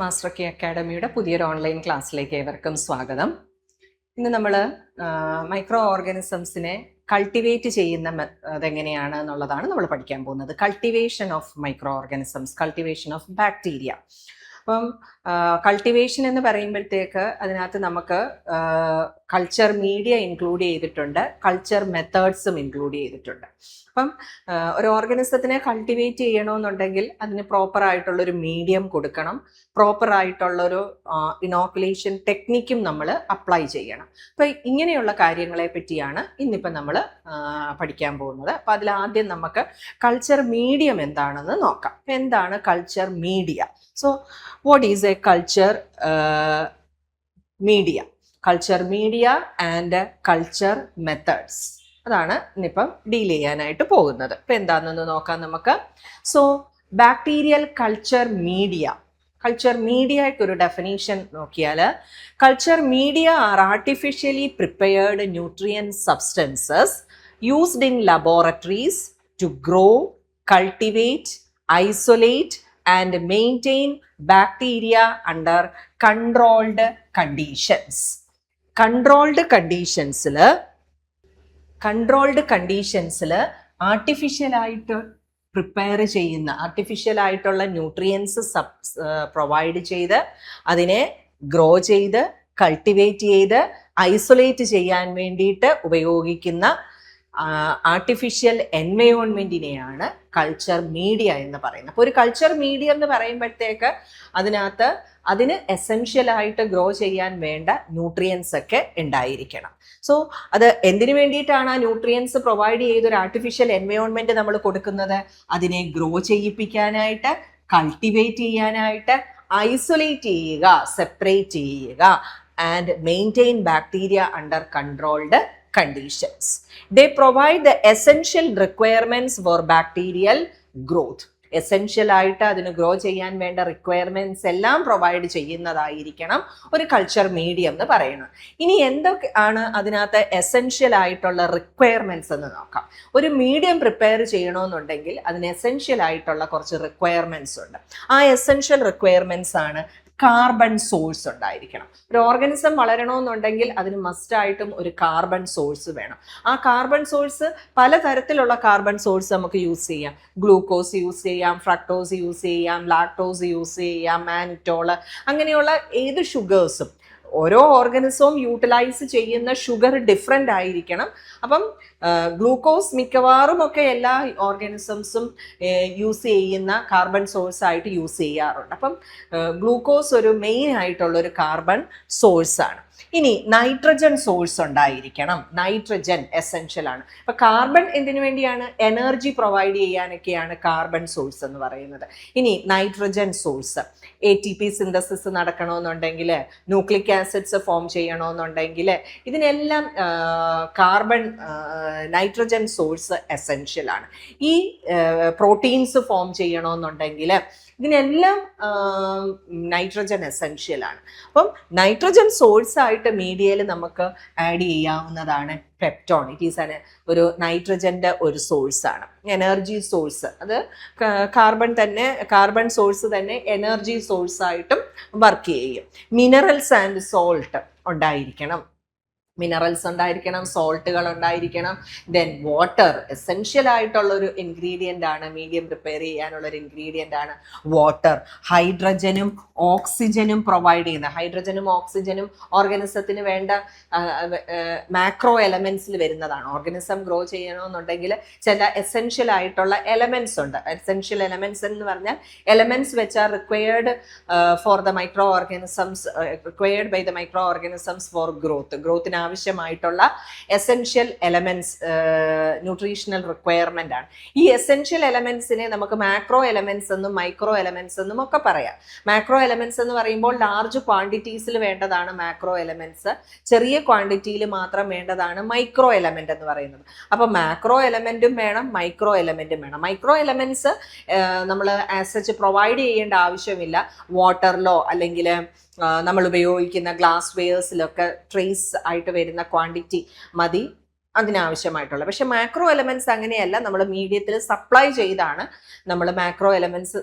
Master K അക്കാഡമിയുടെ പുതിയൊരു online ക്ലാസ്സിലേക്ക് ഏവർക്കും സ്വാഗതം. ഇന്ന് നമ്മൾ മൈക്രോ ഓർഗാനിസംസിനെ കൾട്ടിവേറ്റ് ചെയ്യുന്ന അതെങ്ങനെയാണ് എന്നുള്ളതാണ് നമ്മൾ പഠിക്കാൻ പോകുന്നത്. Cultivation of micro organisms, cultivation of bacteria. അപ്പം കൾട്ടിവേഷൻ എന്ന് പറയുമ്പോഴത്തേക്ക് അതിനകത്ത് നമുക്ക് കൾച്ചർ മീഡിയ ഇൻക്ലൂഡ് ചെയ്തിട്ടുണ്ട്, കൾച്ചർ മെത്തേഡ്സും ഇൻക്ലൂഡ് ചെയ്തിട്ടുണ്ട്. അപ്പം ഒരു ഓർഗാനിസത്തിനെ കൾട്ടിവേറ്റ് ചെയ്യണമെന്നുണ്ടെങ്കിൽ അതിന് പ്രോപ്പറായിട്ടുള്ളൊരു മീഡിയം കൊടുക്കണം, പ്രോപ്പറായിട്ടുള്ളൊരു ഇനോക്കുലേഷൻ ടെക്നിക്കും നമ്മൾ അപ്ലൈ ചെയ്യണം. അപ്പം ഇങ്ങനെയുള്ള കാര്യങ്ങളെ പറ്റിയാണ് ഇന്നിപ്പം നമ്മൾ പഠിക്കാൻ പോകുന്നത്. അപ്പം അതിലാദ്യം നമുക്ക് കൾച്ചർ മീഡിയം എന്താണെന്ന് നോക്കാം. എന്താണ് culture media? So what is a culture media? Culture media and culture methods, അതാണ് ഇന്നിപ്പം ഡീൽ ചെയ്യാനായിട്ട് പോകുന്നത്. ഇപ്പം എന്താണെന്ന് നോക്കാം നമുക്ക്. So bacterial culture media. Culture മീഡിയയ്ക്ക് ഒരു ഡെഫിനേഷൻ നോക്കിയാൽ, culture media are artificially prepared nutrient substances used in laboratories to grow, cultivate, isolate and maintain bacteria under controlled conditions. Controlled കണ്ടീഷൻസിൽ ആർട്ടിഫിഷ്യലായിട്ട് പ്രിപ്പയർ ചെയ്യുന്ന, ആർട്ടിഫിഷ്യലായിട്ടുള്ള ന്യൂട്രിയൻസ് പ്രൊവൈഡ് ചെയ്ത് അതിനെ ഗ്രോ ചെയ്ത് കൾട്ടിവേറ്റ് ചെയ്ത് ഐസൊലേറ്റ് ചെയ്യാൻ വേണ്ടിയിട്ട് ഉപയോഗിക്കുന്ന ആർട്ടിഫിഷ്യൽ എൻവയോൺമെൻറ്റിനെയാണ് കൾച്ചർ മീഡിയ എന്ന് പറയുന്നത്. അപ്പോൾ ഒരു കൾച്ചർ മീഡിയ എന്ന് പറയുമ്പോഴത്തേക്ക് അതിനകത്ത് അതിന് എസെൻഷ്യലായിട്ട് ഗ്രോ ചെയ്യാൻ വേണ്ട ന്യൂട്രിയൻസ് ഒക്കെ ഉണ്ടായിരിക്കണം. സോ അത് എന്തിനു വേണ്ടിയിട്ടാണ് ആ ന്യൂട്രിയൻസ് പ്രൊവൈഡ് ചെയ്ത് ഒരു ആർട്ടിഫിഷ്യൽ എൻവയോൺമെൻറ്റ് നമ്മൾ കൊടുക്കുന്നത്? അതിനെ ഗ്രോ ചെയ്യിപ്പിക്കാനായിട്ട്, കൾട്ടിവേറ്റ് ചെയ്യാനായിട്ട്, ഐസൊലേറ്റ് ചെയ്യുക, സെപ്പറേറ്റ് ചെയ്യുക, and maintain bacteria under controlled conditions. They provide the essential requirements for bacterial growth. Essential ആയിട്ട് അതിന് ഗ്രോ ചെയ്യാൻ വേണ്ട റിക്വയർമെന്റ്സ് എല്ലാം പ്രൊവൈഡ് ചെയ്യുന്നതായിരിക്കണം ഒരു കൾച്ചർ മീഡിയം എന്ന് പറയുന്നത്. ഇനി എന്തൊക്കെയാണ് അതിനകത്ത് എസെൻഷ്യൽ ആയിട്ടുള്ള റിക്വയർമെന്റ്സ് എന്ന് നോക്കാം. ഒരു മീഡിയം പ്രിപ്പയർ ചെയ്യണമെന്നുണ്ടെങ്കിൽ അതിന് എസെൻഷ്യൽ ആയിട്ടുള്ള കുറച്ച് റിക്വയർമെന്റ്സ് ഉണ്ട്. ആ എസെൻഷ്യൽ റിക്വയർമെന്റ്സ് ആണ് കാർബൺ സോഴ്സ് ഉണ്ടായിരിക്കണം. ഒരു ഓർഗാനിസം വളരണമെന്നുണ്ടെങ്കിൽ അതിന് മസ്റ്റായിട്ടും ഒരു കാർബൺ സോഴ്സ് വേണം. ആ കാർബൺ സോഴ്സ് പലതരത്തിലുള്ള കാർബൺ സോഴ്സ് നമുക്ക് യൂസ് ചെയ്യാം. ഗ്ലൂക്കോസ് യൂസ് ചെയ്യാം, ഫ്രക്ടോസ് യൂസ് ചെയ്യാം, ലാക്ടോസ് യൂസ് ചെയ്യാം, മാനിറ്റോള്, അങ്ങനെയുള്ള ഏത് ഷുഗേഴ്സും. ഓരോ ഓർഗാനിസവും യൂട്ടിലൈസ് ചെയ്യുന്ന ഷുഗർ ഡിഫറെൻ്റ് ആയിരിക്കണം. അപ്പം ഗ്ലൂക്കോസ് മിക്കവാറും ഒക്കെ എല്ലാ ഓർഗാനിസംസും യൂസ് ചെയ്യുന്ന കാർബൺ സോഴ്സ് ആയിട്ട് യൂസ് ചെയ്യാറുണ്ട്. അപ്പം ഗ്ലൂക്കോസ് ഒരു മെയിൻ ആയിട്ടുള്ളൊരു കാർബൺ സോഴ്സാണ്. ഇനി നൈട്രജൻ സോഴ്സ് ഉണ്ടായിരിക്കണം. നൈട്രജൻ എസെൻഷ്യൽ ആണ്. അപ്പൊ കാർബൺ എന്തിനു വേണ്ടിയാണ്? എനർജി പ്രൊവൈഡ് ചെയ്യാനൊക്കെയാണ് കാർബൺ സോഴ്സ് എന്ന് പറയുന്നത്. ഇനി നൈട്രജൻ സോഴ്സ്, ATP സിന്തസിസ് നടക്കണമെന്നുണ്ടെങ്കിൽ, ന്യൂക്ലിക് ആസിഡ്സ് ഫോം ചെയ്യണമെന്നുണ്ടെങ്കിൽ, ഇതിനെല്ലാം നൈട്രജൻ സോഴ്സ് എസെൻഷ്യൽ ആണ്. ഈ പ്രോട്ടീൻസ് ഫോം ചെയ്യണമെന്നുണ്ടെങ്കിൽ ഇതിനെല്ലാം നൈട്രജൻ എസെൻഷ്യൽ ആണ്. അപ്പം നൈട്രജൻ സോഴ്സ് ആയിട്ട് മീഡിയയിൽ നമുക്ക് ആഡ് ചെയ്യാവുന്നതാണ് പെപ്റ്റോൺ. ഇറ്റ് ഈസ് ഒരു നൈട്രജൻ്റെ ഒരു സോഴ്സാണ്, എനർജി സോഴ്സ്. അത് കാർബൺ സോഴ്സ് തന്നെ എനർജി സോഴ്സായിട്ടും വർക്ക് ചെയ്യും. മിനറൽസ് ആൻഡ് സോൾട്ട് ഉണ്ടായിരിക്കണം. സോൾട്ടുകൾ ഉണ്ടായിരിക്കണം. ദെൻ വാട്ടർ, എസെൻഷ്യൽ ആയിട്ടുള്ളൊരു ഇൻഗ്രീഡിയൻ്റ് ആണ്, മീഡിയം പ്രിപ്പയർ ചെയ്യാനുള്ളൊരു ഇൻഗ്രീഡിയൻ്റ് ആണ് വാട്ടർ. ഹൈഡ്രജനും ഓക്സിജനും പ്രൊവൈഡ് ചെയ്യുന്ന, ഹൈഡ്രജനും ഓക്സിജനും ഓർഗാനിസത്തിന് വേണ്ട മാക്രോ എലമെൻസിൽ വരുന്നതാണ്. ഓർഗാനിസം ഗ്രോ ചെയ്യണമെന്നുണ്ടെങ്കിൽ ചില എസെൻഷ്യൽ ആയിട്ടുള്ള എലമെൻസ് ഉണ്ട്. എസെൻഷ്യൽ എലമെൻസ് എന്ന് പറഞ്ഞാൽ എലമെൻസ് വെച്ച് are required for the micro organisms, required by the micro organisms for ഗ്രോത്തിന് ആവശ്യമായിട്ടുള്ള എസെൻഷ്യൽ എലമെന്റ്സ്, ന്യൂട്രീഷണൽ റിക്വയർമെന്റ് ആണ്. ഈ എസെൻഷ്യൽ എലമെന്റ്സിനെ നമുക്ക് മാക്രോ എലമെന്റ്സ് എന്നും മൈക്രോ എലമെന്റ്സ് എന്നും ഒക്കെ പറയാം. മാക്രോ എലമെന്റ്സ് എന്ന് പറയുമ്പോൾ ലാർജ് ക്വാണ്ടിറ്റീസിൽ വേണ്ടതാണ് മാക്രോ എലമെന്റ്സ്, ചെറിയ ക്വാണ്ടിറ്റിയിൽ മാത്രം വേണ്ടതാണ് മൈക്രോ എലമെന്റ് എന്ന് പറയുന്നത്. അപ്പൊ മാക്രോ എലമെന്റും വേണം, മൈക്രോ എലമെന്റും വേണം. മൈക്രോ എലമെന്റ്സ് നമ്മൾ ആസ് സച്ച് പ്രൊവൈഡ് ചെയ്യേണ്ട ആവശ്യമില്ല. വാട്ടറിലോ അല്ലെങ്കിൽ നമ്മൾ ഉപയോഗിക്കുന്ന ഗ്ലാസ് വെയേഴ്സിലൊക്കെ ട്രേസ് ആയിട്ട് വരുന്ന ക്വാണ്ടിറ്റി മതി. അതിനാവശ്യമായിട്ടുള്ള. പക്ഷെ മാക്രോ എലമെന്റ്സ് അങ്ങനെയല്ല, നമ്മൾ മീഡിയത്തിൽ സപ്ലൈ ചെയ്താണ്, നമ്മൾ മാക്രോ എലമെന്റ്സ്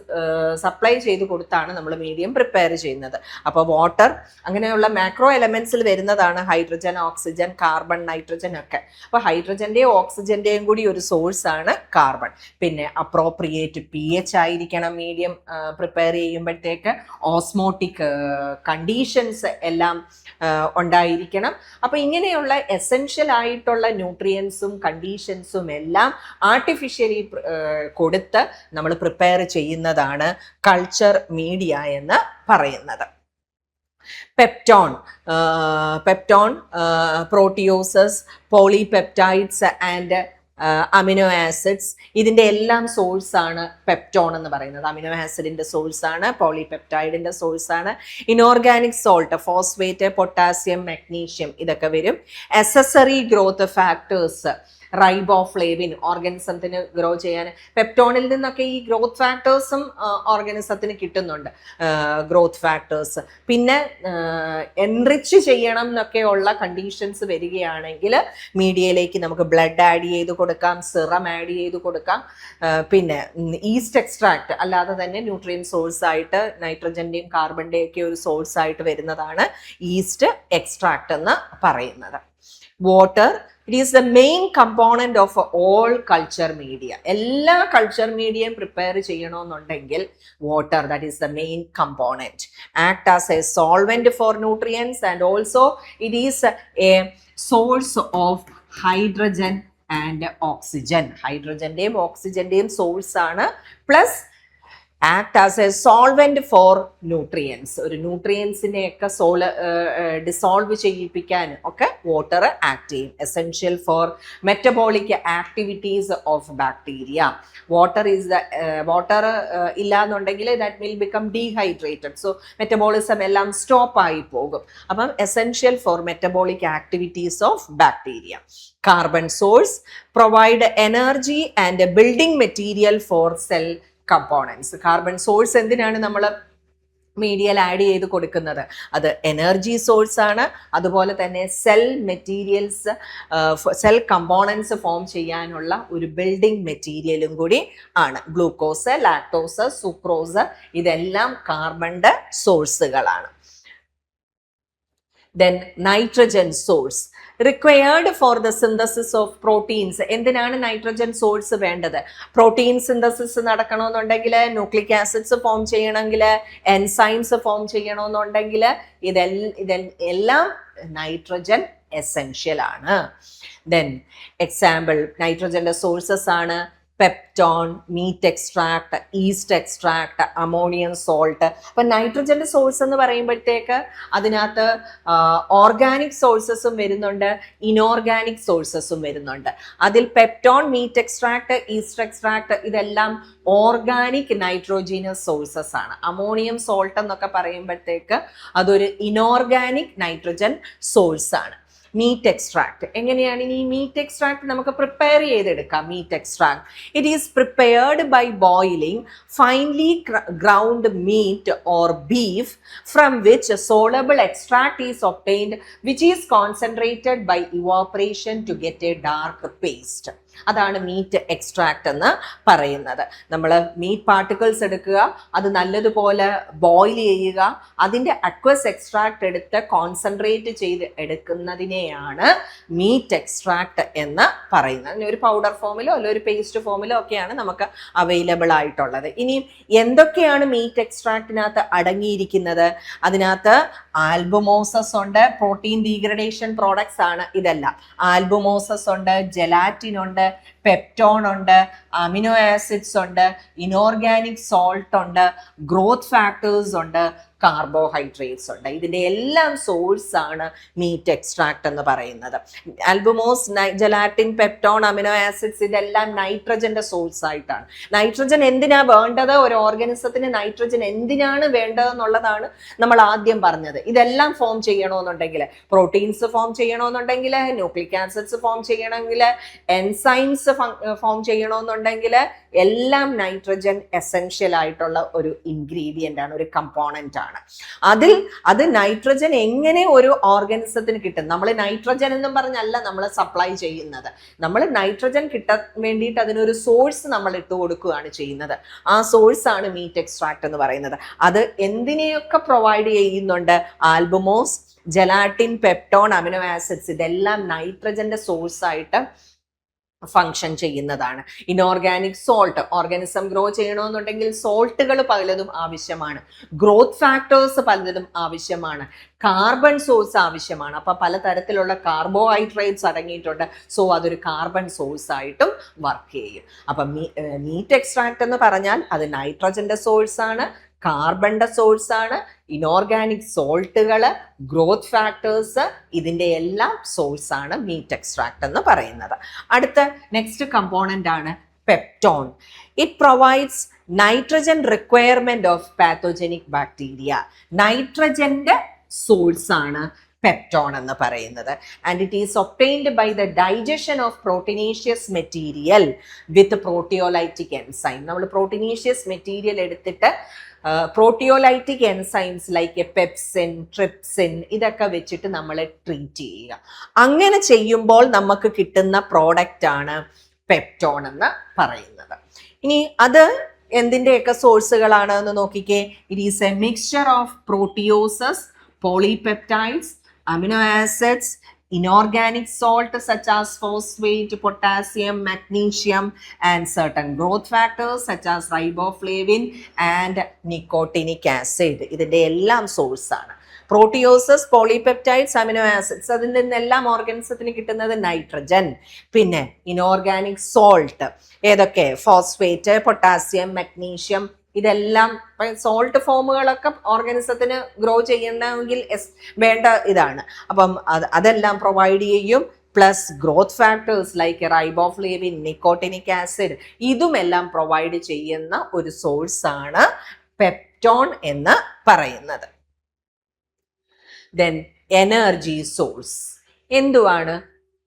സപ്ലൈ ചെയ്ത് കൊടുത്താണ് നമ്മൾ മീഡിയം പ്രിപ്പയർ ചെയ്യുന്നത്. അപ്പോൾ വാട്ടർ അങ്ങനെയുള്ള മാക്രോ എലമെന്റ്സിൽ വരുന്നതാണ് ഹൈഡ്രജൻ, ഓക്സിജൻ, കാർബൺ, നൈട്രജൻ ഒക്കെ. അപ്പോൾ ഹൈഡ്രജന്റെയും ഓക്സിജന്റെയും കൂടി ഒരു സോഴ്സ് ആണ് കാർബൺ. പിന്നെ അപ്രോപ്രിയേറ്റ് pH ആയിരിക്കണം മീഡിയം പ്രിപ്പയർ ചെയ്യുമ്പോഴത്തേക്ക്. ഓസ്മോട്ടിക് കണ്ടീഷൻസ് എല്ലാം ഉണ്ടായിരിക്കണം. അപ്പൊ ഇങ്ങനെയുള്ള എസെൻഷ്യൽ ആയിട്ടുള്ള ന്യൂട്രിയൻസും കണ്ടീഷൻസും എല്ലാം ആർട്ടിഫിഷ്യലി കൊടുത്ത് നമ്മൾ പ്രിപ്പയർ ചെയ്യുന്നതാണ് കൾച്ചർ മീഡിയ എന്ന് പറയുന്നത്. Peptone, proteoses, polypeptides and amino acids, ഇതിൻ്റെ എല്ലാം സോഴ്സാണ് പെപ്റ്റോൺ എന്ന് പറയുന്നത്. അമിനോ ആസിഡിൻ്റെ സോഴ്സാണ്, പോളിപെപ്റ്റൈഡിൻ്റെ സോഴ്സാണ്. Inorganic salt, phosphate, potassium, magnesium ഇതൊക്കെ വരും. അസസറി ഗ്രോത്ത് ഫാക്ടേഴ്സ്, റൈബോഫ്ലേവിൻ ഓർഗാനിസത്തിന് ഗ്രോ ചെയ്യാൻ. പെപ്റ്റോണിൽ നിന്നൊക്കെ ഈ ഗ്രോത്ത് ഫാക്ടേഴ്സും ഓർഗാനിസത്തിന് കിട്ടുന്നുണ്ട്, ഗ്രോത്ത് ഫാക്ടേഴ്സ്. പിന്നെ എൻറിച്ച് ചെയ്യണം എന്നൊക്കെയുള്ള കണ്ടീഷൻസ് വരികയാണെങ്കിൽ മീഡിയയിലേക്ക് നമുക്ക് ബ്ലഡ് ആഡ് ചെയ്ത് കൊടുക്കാം, സിറം ആഡ് ചെയ്ത് കൊടുക്കാം. പിന്നെ ഈസ്റ്റ് എക്സ്ട്രാക്ട് അല്ലാതെ തന്നെ ന്യൂട്രിയൻ സോഴ്സ് ആയിട്ട് നൈട്രജന്റെയും കാർബണിന്റെയും ഒക്കെ ഒരു സോഴ്സ് ആയിട്ട് വരുന്നതാണ് ഈസ്റ്റ് എക്സ്ട്രാക്ട് എന്ന് പറയുന്നത്. Water, it is the main component of all culture media. എല്ലാ കൾച്ചർ മീഡിയയും പ്രിപ്പയർ ചെയ്യണമെന്നുണ്ടെങ്കിൽ water, that is the main component, act as a solvent for nutrients and also it is a source of hydrogen and oxygen. ഹൈഡ്രജന്റെയും ഓക്സിജന്റെയും source ആണ്. Plus act as a solvent for nutrients, ഒരു ന്യൂട്രിയൻസിനെയൊക്കെ dissolve ചെയ്യിപ്പിക്കാൻ ഒക്കെ water act ചെയ്യും. Essential for metabolic activities of bacteria. Water ഇല്ലാന്നുണ്ടെങ്കിൽ that will become dehydrated, so metabolism എല്ലാം സ്റ്റോപ്പ് ആയി പോകും. അപ്പം essential for metabolic activities of bacteria. Carbon source, provide energy and building material for cell components. Carbon source എന്തിനാണ് നമ്മൾ മീഡിയയിൽ add ചെയ്ത് കൊടുക്കുന്നത്? അത് എനർജി സോഴ്സ് ആണ്, അതുപോലെ തന്നെ cell materials, cell components form ചെയ്യാനുള്ള ഒരു ബിൽഡിംഗ് മെറ്റീരിയലും കൂടി ആണ്. ഗ്ലൂക്കോസ്, ലാക്ടോസ്, സുക്രോസ് ഇതെല്ലാം കാർബണിന്റെ സോഴ്സുകളാണ്. Then nitrogen source, required for the synthesis of proteins. എന്തിനാണ് നൈട്രജൻ സോഴ്സ് വേണ്ടത്? പ്രോട്ടീൻ സിന്തസിസ് നടക്കണമെന്നുണ്ടെങ്കിൽ, ന്യൂക്ലിക് ആസിഡ്സ് ഫോം ചെയ്യണമെങ്കിൽ, എൻസൈംസ് ഫോം ചെയ്യണമെന്നുണ്ടെങ്കിൽ ഇതെല്ലാം നൈട്രജൻ എസെൻഷ്യൽ ആണ്. ദെൻ എക്സാമ്പിൾ നൈട്രജന്റെ സോഴ്സസ് ആണ് peptone, meat extract, yeast extract, ammonium salt. അപ്പം നൈട്രജന്റെ സോഴ്സ് എന്ന് പറയുമ്പോഴത്തേക്ക് അതിനകത്ത് ഓർഗാനിക് സോഴ്സസും വരുന്നുണ്ട്, ഇനോർഗാനിക് സോഴ്സസും വരുന്നുണ്ട്. അതിൽ peptone, meat extract, yeast extract ഇതെല്ലാം ഓർഗാനിക് നൈട്രോജീനസ് സോഴ്സസ് ആണ്. അമോണിയം സോൾട്ട് എന്നൊക്കെ പറയുമ്പോഴത്തേക്ക് അതൊരു ഇനോർഗാനിക് നൈട്രജൻ സോഴ്സ് ആണ്. മീറ്റ് എക്സ്ട്രാക്ട് എങ്ങനെയാണ്? ഇനി മീറ്റ് എക്സ്ട്രാക്ട് നമുക്ക് പ്രിപ്പയർ ചെയ്തെടുക്കാം. Meat extract it is prepared by boiling finely ground meat or beef from which soluble extract is obtained which is concentrated by evaporation to get a dark paste. അതാണ് meet extract എന്ന് പറയുന്നത്. നമ്മൾ meet particles എടുക്കുക, അത് നല്ലതുപോലെ boil ചെയ്യുക, അതിൻ്റെ aqueous extract എടുത്ത് കോൺസെൻട്രേറ്റ് ചെയ്ത് എടുക്കുന്നതിനെയാണ് മീറ്റ് എക്സ്ട്രാക്ട് എന്ന് പറയുന്നത്. ഒരു പൗഡർ ഫോമിലോ അല്ലെങ്കിൽ ഒരു പേസ്റ്റ് ഫോമിലോ ഒക്കെയാണ് നമുക്ക് അവൈലബിൾ ആയിട്ടുള്ളത്. ഇനി എന്തൊക്കെയാണ് മീറ്റ് എക്സ്ട്രാക്റ്റിനകത്ത് അടങ്ങിയിരിക്കുന്നത്? അതിനകത്ത് ആൽബുമോസസ് ഉണ്ട്, പ്രോട്ടീൻ ഡീഗ്രഡേഷൻ പ്രോഡക്ട്സ് ആണ് ഇതെല്ലാം. ആൽബുമോസസ് ഉണ്ട്, ജെലാറ്റിൻ ഉണ്ട്, പെപ്റ്റോൺ ഉണ്ട്, അമിനോ ആസിഡ്സ് ഉണ്ട്, ഇനോർഗാനിക് സോൾട്ട് ഉണ്ട്, ഗ്രോത്ത് ഫാക്ടേഴ്സ് ഉണ്ട്, കാർബോഹൈഡ്രേറ്റ്സ് ഉണ്ട്. ഇതിൻ്റെ എല്ലാം സോഴ്സ് ആണ് മീറ്റ് എക്സ്ട്രാക്ട് എന്ന് പറയുന്നത്. ആൽബുമോസ്, ജെലാറ്റിൻ, പെപ്റ്റോൺ, അമിനോ ആസിഡ്സ് ഇതെല്ലാം നൈട്രജന്റെ സോഴ്സ് ആയിട്ടാണ്. നൈട്രജൻ എന്തിനാ വേണ്ടത്? ഒരു ഓർഗാനിസത്തിന് നൈട്രജൻ എന്തിനാണ് വേണ്ടതെന്നുള്ളതാണ് നമ്മൾ ആദ്യം പറഞ്ഞത്. ഇതെല്ലാം ഫോം ചെയ്യണമെന്നുണ്ടെങ്കിൽ, പ്രോട്ടീൻസ് ഫോം ചെയ്യണമെന്നുണ്ടെങ്കിൽ, ന്യൂക്ലിക് ആസിഡ്സ് ഫോം ചെയ്യണമെങ്കിൽ, എൻസൈംസ് ഫോം ചെയ്യണമെന്നുണ്ടെങ്കിൽ എല്ലാം നൈട്രജൻ എസെൻഷ്യൽ ആയിട്ടുള്ള ഒരു ഇൻഗ്രീഡിയൻ്റ് ആണ്, ഒരു കമ്പോണൻ്റ് ആണ്. ആണ്. അത് നൈട്രജൻ എങ്ങനെ ഒരു ഓർഗാനിസത്തിന് കിട്ടും? നമ്മൾ നൈട്രജൻ എന്നും പറഞ്ഞല്ല നമ്മൾ സപ്ലൈ ചെയ്യുന്നത്. നമ്മൾ നൈട്രജൻ കിട്ടാൻ വേണ്ടിയിട്ട് അതിനൊരു സോഴ്സ് നമ്മൾ ഇട്ട് കൊടുക്കുകയാണ് ചെയ്യുന്നത്. ആ സോഴ്സ് ആണ് മീറ്റ് എക്സ്ട്രാക്ട് എന്ന് പറയുന്നത്. അത് എന്തിനെയൊക്കെ പ്രൊവൈഡ് ചെയ്യുന്നുണ്ട്? ആൽബുമോസ്, ജലാറ്റിൻ, പെപ്റ്റോൺ, അമിനോ ആസിഡ്സ്, ഇതെല്ലാം നൈട്രജന്റെ സോഴ്സ് ആയിട്ട് ഫങ്ഷൻ ചെയ്യുന്നതാണ്. ഇനോർഗാനിക് സോൾട്ട്, ഓർഗാനിസം ഗ്രോ ചെയ്യണമെന്നുണ്ടെങ്കിൽ സോൾട്ടുകൾ പലതും ആവശ്യമാണ്. ഗ്രോത്ത് ഫാക്ടേഴ്സ് പലതും ആവശ്യമാണ്. കാർബൺ സോഴ്സ് ആവശ്യമാണ്. അപ്പൊ പലതരത്തിലുള്ള കാർബോഹൈഡ്രേറ്റ്സ് അടങ്ങിയിട്ടുണ്ട്. സോ അതൊരു കാർബൺ സോഴ്സ് ആയിട്ടും വർക്ക് ചെയ്യും. അപ്പൊ മീറ്റ് എക്സ്ട്രാക്ട് എന്ന് പറഞ്ഞാൽ അത് നൈട്രജന്റെ സോഴ്സ് ആണ്, കാർബണിന്റെ സോഴ്സ് ആണ്, ഇനോർഗാനിക് സോൾട്ടുകൾ, ഗ്രോത്ത് ഫാക്ടേഴ്സ്, ഇതിൻ്റെ എല്ലാം സോഴ്സ് ആണ് മീറ്റ് എക്സ്ട്രാക്ട് എന്ന് പറയുന്നത്. അടുത്ത നെക്സ്റ്റ് കമ്പോണന്റ് ആണ് peptone. It provides nitrogen requirement of pathogenic bacteria. നൈട്രജന്റെ സോഴ്സ് ആണ് പെപ്റ്റോൺ എന്ന് പറയുന്നത്. And it is obtained by the digestion of proteinaceous material with proteolytic enzyme. നമ്മൾ പ്രോട്ടീനേഷ്യസ് മെറ്റീരിയൽ എടുത്തിട്ട് proteolytic enzymes like pepsin, trypsin, ഇതൊക്കെ വെച്ചിട്ട് നമ്മൾ ട്രീറ്റ് ചെയ്യുക. അങ്ങനെ ചെയ്യുമ്പോൾ നമുക്ക് കിട്ടുന്ന പ്രോഡക്റ്റ് ആണ് പെപ്റ്റോൺ എന്ന് പറയുന്നത്. ഇനി അത് എന്തിൻ്റെയൊക്കെ സോഴ്സുകളാണ് എന്ന് നോക്കിക്കേ. It is a mixture of proteoses, polypeptides, amino acids, inorganic salt such as phosphate, potassium, magnesium, and certain growth factors such as riboflavin and nicotinic acid. ഇതിന്റെ എല്ലാം സോഴ്സ് ആണ്. പ്രോട്ടിയോസസ്, പോളിപെപ്റ്റൈഡ്സ്, അമിനോ ആസിഡ്സ്, അതിൽ നിന്നെല്ലാം ഓർഗാനിസത്തിന് കിട്ടുന്നത് നൈട്രജൻ. പിന്നെ inorganic salt ഏതൊക്കെ? Phosphate, potassium, magnesium, ഇതെല്ലാം salt ഫോമുകളൊക്കെ ഓർഗാനിസത്തിന് ഗ്രോ ചെയ്യണമെങ്കിൽ വേണ്ട ഇതാണ്. അപ്പം അതെല്ലാം പ്രൊവൈഡ് ചെയ്യും. Plus growth factors like riboflavin, nicotinic acid, ഇതുമെല്ലാം പ്രൊവൈഡ് ചെയ്യുന്ന ഒരു സോഴ്സ് ആണ് പെപ്റ്റോൺ എന്ന് പറയുന്നത്. Then energy source. എന്തുവാണ്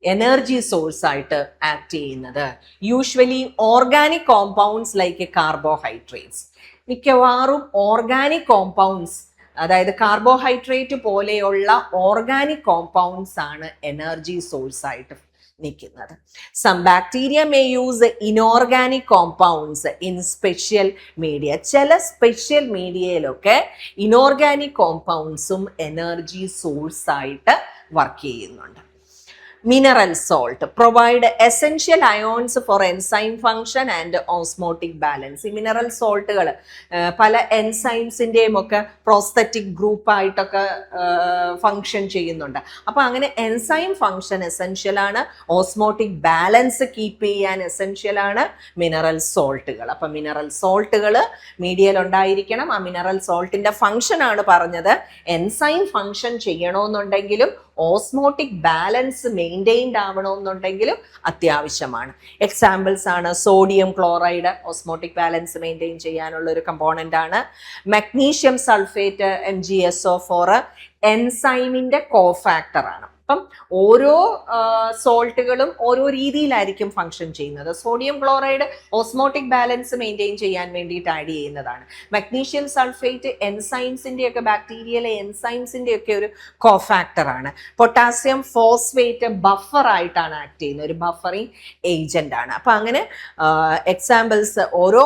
എനർജി സോഴ്സ് ആയിട്ട് ആക്ട് ചെയ്യുന്നത്? Usually organic compounds like carbohydrates. മിക്കവാറും ഓർഗാനിക് കോമ്പൗണ്ട്സ്, അതായത് കാർബോഹൈഡ്രേറ്റ് പോലെയുള്ള ഓർഗാനിക് കോമ്പൗണ്ട്സ് ആണ് എനർജി സോഴ്സ് ആയിട്ട് നിൽക്കുന്നത്. Some bacteria may use inorganic compounds in special media. ചില സ്പെഷ്യൽ മീഡിയയിലൊക്കെ ഇനോർഗാനിക് കോമ്പൗണ്ട്സും എനർജി സോഴ്സ് ആയിട്ട് വർക്ക് ചെയ്യുന്നുണ്ട്. Mineral salt provide essential ions for enzyme function and osmotic balance. ഈ മിനറൽ സോൾട്ടുകൾ പല എൻസൈംസിൻ്റെയും ഒക്കെ പ്രോസ്തറ്റിക് ഗ്രൂപ്പ് ആയിട്ടൊക്കെ ഫങ്ഷൻ ചെയ്യുന്നുണ്ട്. അപ്പോൾ അങ്ങനെ എൻസൈം ഫങ്ഷൻ എസെൻഷ്യൽ ആണ്, ഓസ്മോട്ടിക് ബാലൻസ് കീപ്പ് ചെയ്യാൻ എസെൻഷ്യൽ ആണ് മിനറൽ സോൾട്ടുകൾ. അപ്പം മിനറൽ സോൾട്ടുകൾ മീഡിയയിൽ ഉണ്ടായിരിക്കണം. ആ മിനറൽ സോൾട്ടിൻ്റെ ഫങ്ഷൻ ആണ് പറഞ്ഞത്. എൻസൈം ഫങ്ഷൻ ചെയ്യണമെന്നുണ്ടെങ്കിലും ഓസ്മോട്ടിക് ബാലൻസ് മെയിൻറ്റെയിൻഡ് ആവണമെന്നുണ്ടെങ്കിലും അത്യാവശ്യമാണ്. എക്സാമ്പിൾസ് ആണ് sodium chloride, osmotic balance maintain ചെയ്യാനുള്ള ഒരു കമ്പോണൻ്റ് ആണ്. മഗ്നീഷ്യം സൾഫേറ്റ്, MgSO4, എൻസൈമിൻ്റെ കോഫാക്ടറാണ്. അപ്പം ഓരോ സോൾട്ടുകളും ഓരോ രീതിയിലായിരിക്കും ഫങ്ഷൻ ചെയ്യുന്നത്. Sodium chloride osmotic balance maintain ചെയ്യാൻ വേണ്ടിയിട്ട് ആഡ് ചെയ്യുന്നതാണ്. മഗ്നീഷ്യം സൾഫേറ്റ് എൻസൈംസിൻ്റെ ഒക്കെ, ബാക്ടീരിയയിലെ എൻസൈംസിൻ്റെ ഒക്കെ ഒരു കോഫാക്ടറാണ്. പൊട്ടാസ്യം ഫോസ്ഫേറ്റ് ബഫർ ആയിട്ടാണ് ആക്ട് ചെയ്യുന്നത്, ഒരു ബഫറിങ് ഏജന്റ് ആണ്. അപ്പം അങ്ങനെ എക്സാമ്പിൾസ് ഓരോ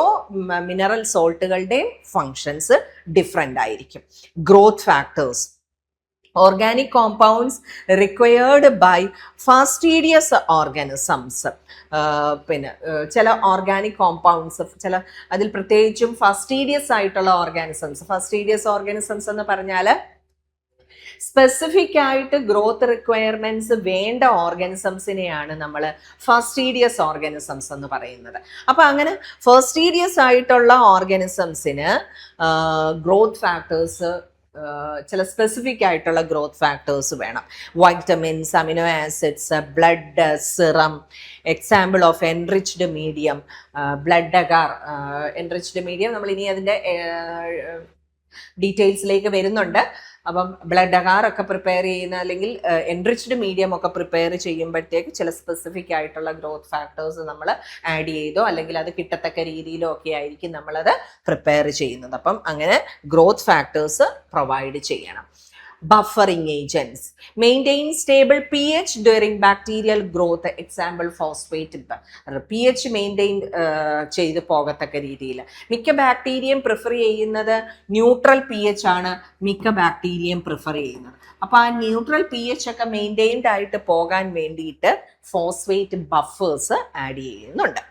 മിനറൽ സോൾട്ടുകളുടെയും ഫങ്ഷൻസ് ഡിഫറെൻ്റ് ആയിരിക്കും. Growth factors, organic compounds required by fastidious organisms. പിന്നെ ചില ഓർഗാനിക് കോമ്പൗണ്ട്സ്, ചില അതിൽ പ്രത്യേകിച്ചും ഫാസ്റ്റീഡിയസ് ആയിട്ടുള്ള ഓർഗാനിസംസ്. ഫാസ്റ്റീഡിയസ് ഓർഗാനിസംസ് എന്ന് പറഞ്ഞാൽ സ്പെസിഫിക് ആയിട്ട് ഗ്രോത്ത് റിക്വയർമെന്റ്സ് വേണ്ട ഓർഗാനിസംസിനെയാണ് നമ്മൾ ഫാസ്റ്റീഡിയസ് ഓർഗാനിസംസ് എന്ന് പറയുന്നത്. അപ്പം അങ്ങനെ ഫാസ്റ്റീഡിയസ് ആയിട്ടുള്ള ഓർഗാനിസംസിന് ഗ്രോത്ത് ഫാക്ടേഴ്സ്, ചില സ്പെസിഫിക് ആയിട്ടുള്ള ഗ്രോത്ത് ഫാക്ടേഴ്സ് വേണം. Vitamins, amino acids, blood, serum. Example of enriched medium, blood agar. Enriched medium നമ്മൾ ഇനി അതിൻ്റെ ഡീറ്റെയിൽസിലേക്ക് വരുന്നുണ്ട്. അപ്പം ബ്ലഡ് അഗാറൊക്കെ പ്രിപ്പയർ ചെയ്യുന്ന അല്ലെങ്കിൽ എൻറിച്ച്ഡ് മീഡിയം ഒക്കെ പ്രിപ്പയർ ചെയ്യുമ്പോഴത്തേക്ക് ചില സ്പെസിഫിക് ആയിട്ടുള്ള ഗ്രോത്ത് ഫാക്ടേഴ്സ് നമ്മൾ ആഡ് ചെയ്തോ അല്ലെങ്കിൽ അത് കിട്ടത്തക്ക രീതിയിലോ ഒക്കെ ആയിരിക്കും നമ്മളത് പ്രിപ്പയർ ചെയ്യുന്നത്. അപ്പം അങ്ങനെ ഗ്രോത്ത് ഫാക്ടേഴ്സ് പ്രൊവൈഡ് ചെയ്യണം. Buffering agents maintain stable pH during bacterial growth. Example phosphate pH maintain ചെയ്ത് പോകത്തക്ക രീതിയിൽ. മിക്ക ബാക്ടീരിയയും പ്രിഫർ ചെയ്യുന്നത് ന്യൂട്രൽ pH ആണ്. മിക്ക ബാക്ടീരിയയും പ്രിഫർ ചെയ്യുന്നത്. അപ്പോൾ ആ ന്യൂട്രൽ pH ഒക്കെ മെയിൻറ്റെയിൻഡ് ആയിട്ട് പോകാൻ വേണ്ടിയിട്ട് ഫോസ്ഫേറ്റ് ബഫേഴ്സ് ആഡ് ചെയ്യുന്നുണ്ട്.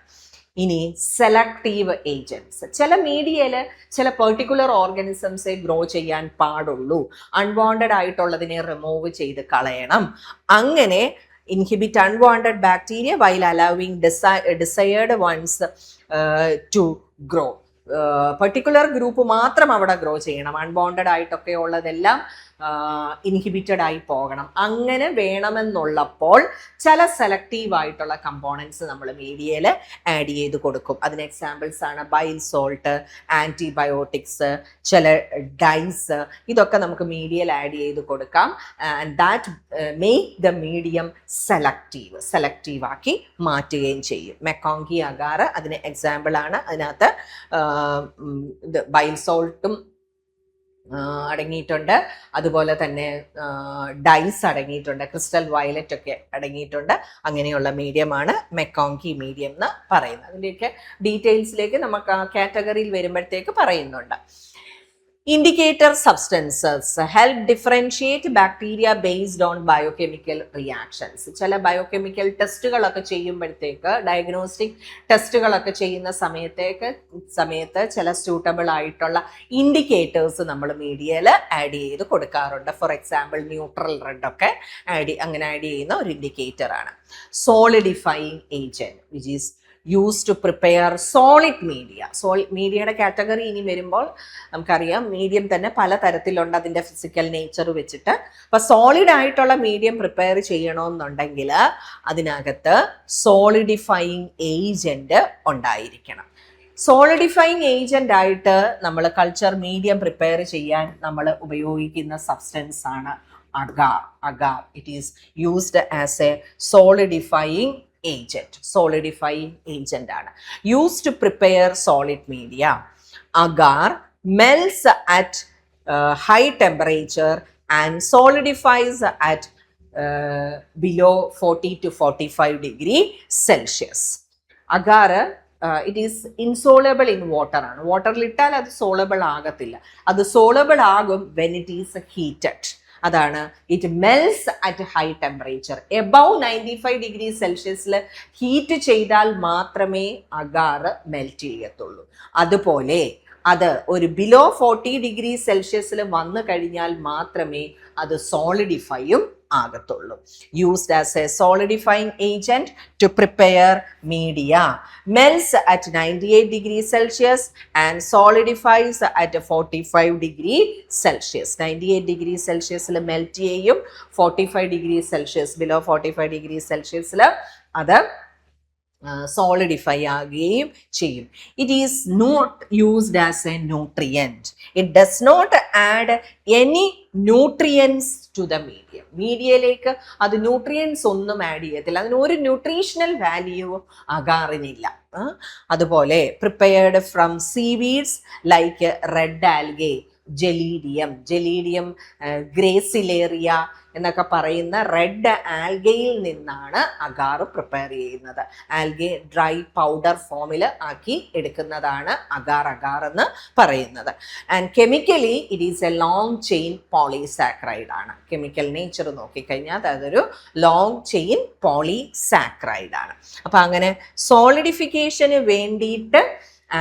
ഇനി സെലക്റ്റീവ് ഏജൻറ്റ്സ്. ചില മീഡിയയിൽ ചില പെർട്ടിക്കുലർ ഓർഗാനിസംസെ ഗ്രോ ചെയ്യാൻ പാടുള്ളൂ. അൺവാണ്ടഡ് ആയിട്ടുള്ളതിനെ റിമൂവ് ചെയ്ത് കളയണം. അങ്ങനെ inhibit unwanted bacteria while allowing desired ones to grow. Particular group മാത്രം അവിടെ ഗ്രോ ചെയ്യണം. അൺവാണ്ടഡ് ആയിട്ടൊക്കെ ഉള്ളതെല്ലാം ഇൻഹിബിറ്റഡ് ആയി പോകണം. അങ്ങനെ വേണമെന്നുള്ളപ്പോൾ ചില സെലക്റ്റീവ് ആയിട്ടുള്ള കമ്പോണൻസ് നമ്മൾ മീഡിയയിൽ ആഡ് ചെയ്ത് കൊടുക്കും. അതിന് എക്സാമ്പിൾസ് ആണ് ബൈൽ സോൾട്ട്, ആൻറ്റിബയോട്ടിക്സ്, ചില ഡൈസ്. ഇതൊക്കെ നമുക്ക് മീഡിയയിൽ ആഡ് ചെയ്ത് കൊടുക്കാം. And that make the medium selective ആക്കി മാറ്റുകയും ചെയ്യും. മെക്കോങ്കി അഗാർ അതിന് എക്സാമ്പിൾ ആണ്. അതിനകത്ത് ബൈൽ സോൾട്ടും അടങ്ങിയിട്ടുണ്ട്, അതുപോലെ തന്നെ ഡൈസ് അടങ്ങിയിട്ടുണ്ട്, ക്രിസ്റ്റൽ വയലറ്റ് ഒക്കെ അടങ്ങിയിട്ടുണ്ട്. അങ്ങനെയുള്ള മീഡിയമാണ് മെക്കോങ്കി മീഡിയം എന്ന് പറയുന്നത്. അതിൻ്റെയൊക്കെ ഡീറ്റെയിൽസിലേക്ക് നമുക്ക് ആ കാറ്റഗറിയിൽ വരുമ്പോഴത്തേക്ക് പറയുന്നുണ്ട്. Indicator substances help differentiate bacteria based on biochemical reactions. ചില ബയോകെമിക്കൽ ടെസ്റ്റുകളൊക്കെ ചെയ്യുമ്പോഴത്തേക്ക്, ഡയഗ്നോസ്റ്റിക് ടെസ്റ്റുകളൊക്കെ ചെയ്യുന്ന സമയത്ത് ചില സ്യൂട്ടബിൾ ആയിട്ടുള്ള ഇൻഡിക്കേറ്റേഴ്സ് നമ്മൾ മീഡിയയിൽ ആഡ് ചെയ്ത് കൊടുക്കാറുണ്ട്. ഫോർ എക്സാമ്പിൾ ന്യൂട്രൽ റെഡ് ഒക്കെ അങ്ങനെ ആഡ് ചെയ്യുന്ന ഒരു ഇൻഡിക്കേറ്റർ ആണ്. Solidifying agent which is use to prepare solid media. മീഡിയയുടെ കാറ്റഗറി ഇനി വരുമ്പോൾ നമുക്കറിയാം മീഡിയം തന്നെ പല തരത്തിലുണ്ട് അതിൻ്റെ ഫിസിക്കൽ നേച്ചർ വെച്ചിട്ട്. അപ്പോൾ സോളിഡ് ആയിട്ടുള്ള മീഡിയം പ്രിപ്പയർ ചെയ്യണമെന്നുണ്ടെങ്കിൽ അതിനകത്ത് സോളിഡിഫൈയിങ് ഏജന്റ് ഉണ്ടായിരിക്കണം. സോളിഡിഫൈയിങ് ഏജന്റ് ആയിട്ട് നമ്മൾ കൾച്ചർ മീഡിയം പ്രിപ്പയർ ചെയ്യാൻ നമ്മൾ ഉപയോഗിക്കുന്ന സബ്സ്റ്റൻസ് ആണ് agar. It is used as A solidifying agent ആണ്. Used to prepare solid media. Agar melts at high temperature and solidifies at below 40 to 45 degree Celsius. Agar it is insoluble in water ആണ്. വാട്ടറിൽ ഇട്ടാൽ അത് soluble ആകത്തില്ല. അത് soluble ആകും when it is heated. അതാണ് it melts at high temperature. Above 95 degree സെൽഷ്യസിൽ heat ചെയ്താൽ മാത്രമേ അഗാർ മെൽറ്റ് ചെയ്യത്തുള്ളൂ. അതുപോലെ അത് ഒരു ബിലോ 40 ഡിഗ്രി സെൽഷ്യസിൽ വന്നു കഴിഞ്ഞാൽ മാത്രമേ അത് സോളിഡിഫൈയും ആകത്തുള്ളൂ. Used as a solidifying agent to prepare media. Melts at 98 degree Celsius and solidifies at 45 degree Celsius. 98 degree സെൽഷ്യസിൽ മെൽറ്റ് ചെയ്യും, 45 ഡിഗ്രി സെൽഷ്യസ് ബിലോ 45 ഡിഗ്രി സെൽഷ്യസിൽ അത് സോളിഡിഫൈ ആകുകയും ചെയ്യും. It is not used as a nutrient. It does not add any nutrients to the medium. മീഡിയയിലേക്ക് അത് nutrients ഒന്നും add ചെയ്യത്തില്ല. അതിന് ഒരു ന്യൂട്രീഷണൽ വാല്യൂ അഗാറിനില്ല. അതുപോലെ prepared from seaweeds like red algae, Gelidium Gracilaria എന്നൊക്കെ പറയുന്ന റെഡ് ആൽഗയിൽ നിന്നാണ് അഗാർ പ്രിപ്പയർ ചെയ്യുന്നത്. ആൽഗെ ഡ്രൈ പൗഡർ ഫോമിൽ ആക്കി എടുക്കുന്നതാണ് അഗാർ എന്ന് പറയുന്നത്. And chemically it is a long chain polysaccharide ആണ്. കെമിക്കൽ നേച്ചർ നോക്കിക്കഴിഞ്ഞാൽ അതൊരു ലോങ് ചെയിൻ പോളിസാക്രൈഡ് ആണ്. അപ്പം അങ്ങനെ സോളിഡിഫിക്കേഷന് വേണ്ടിയിട്ട്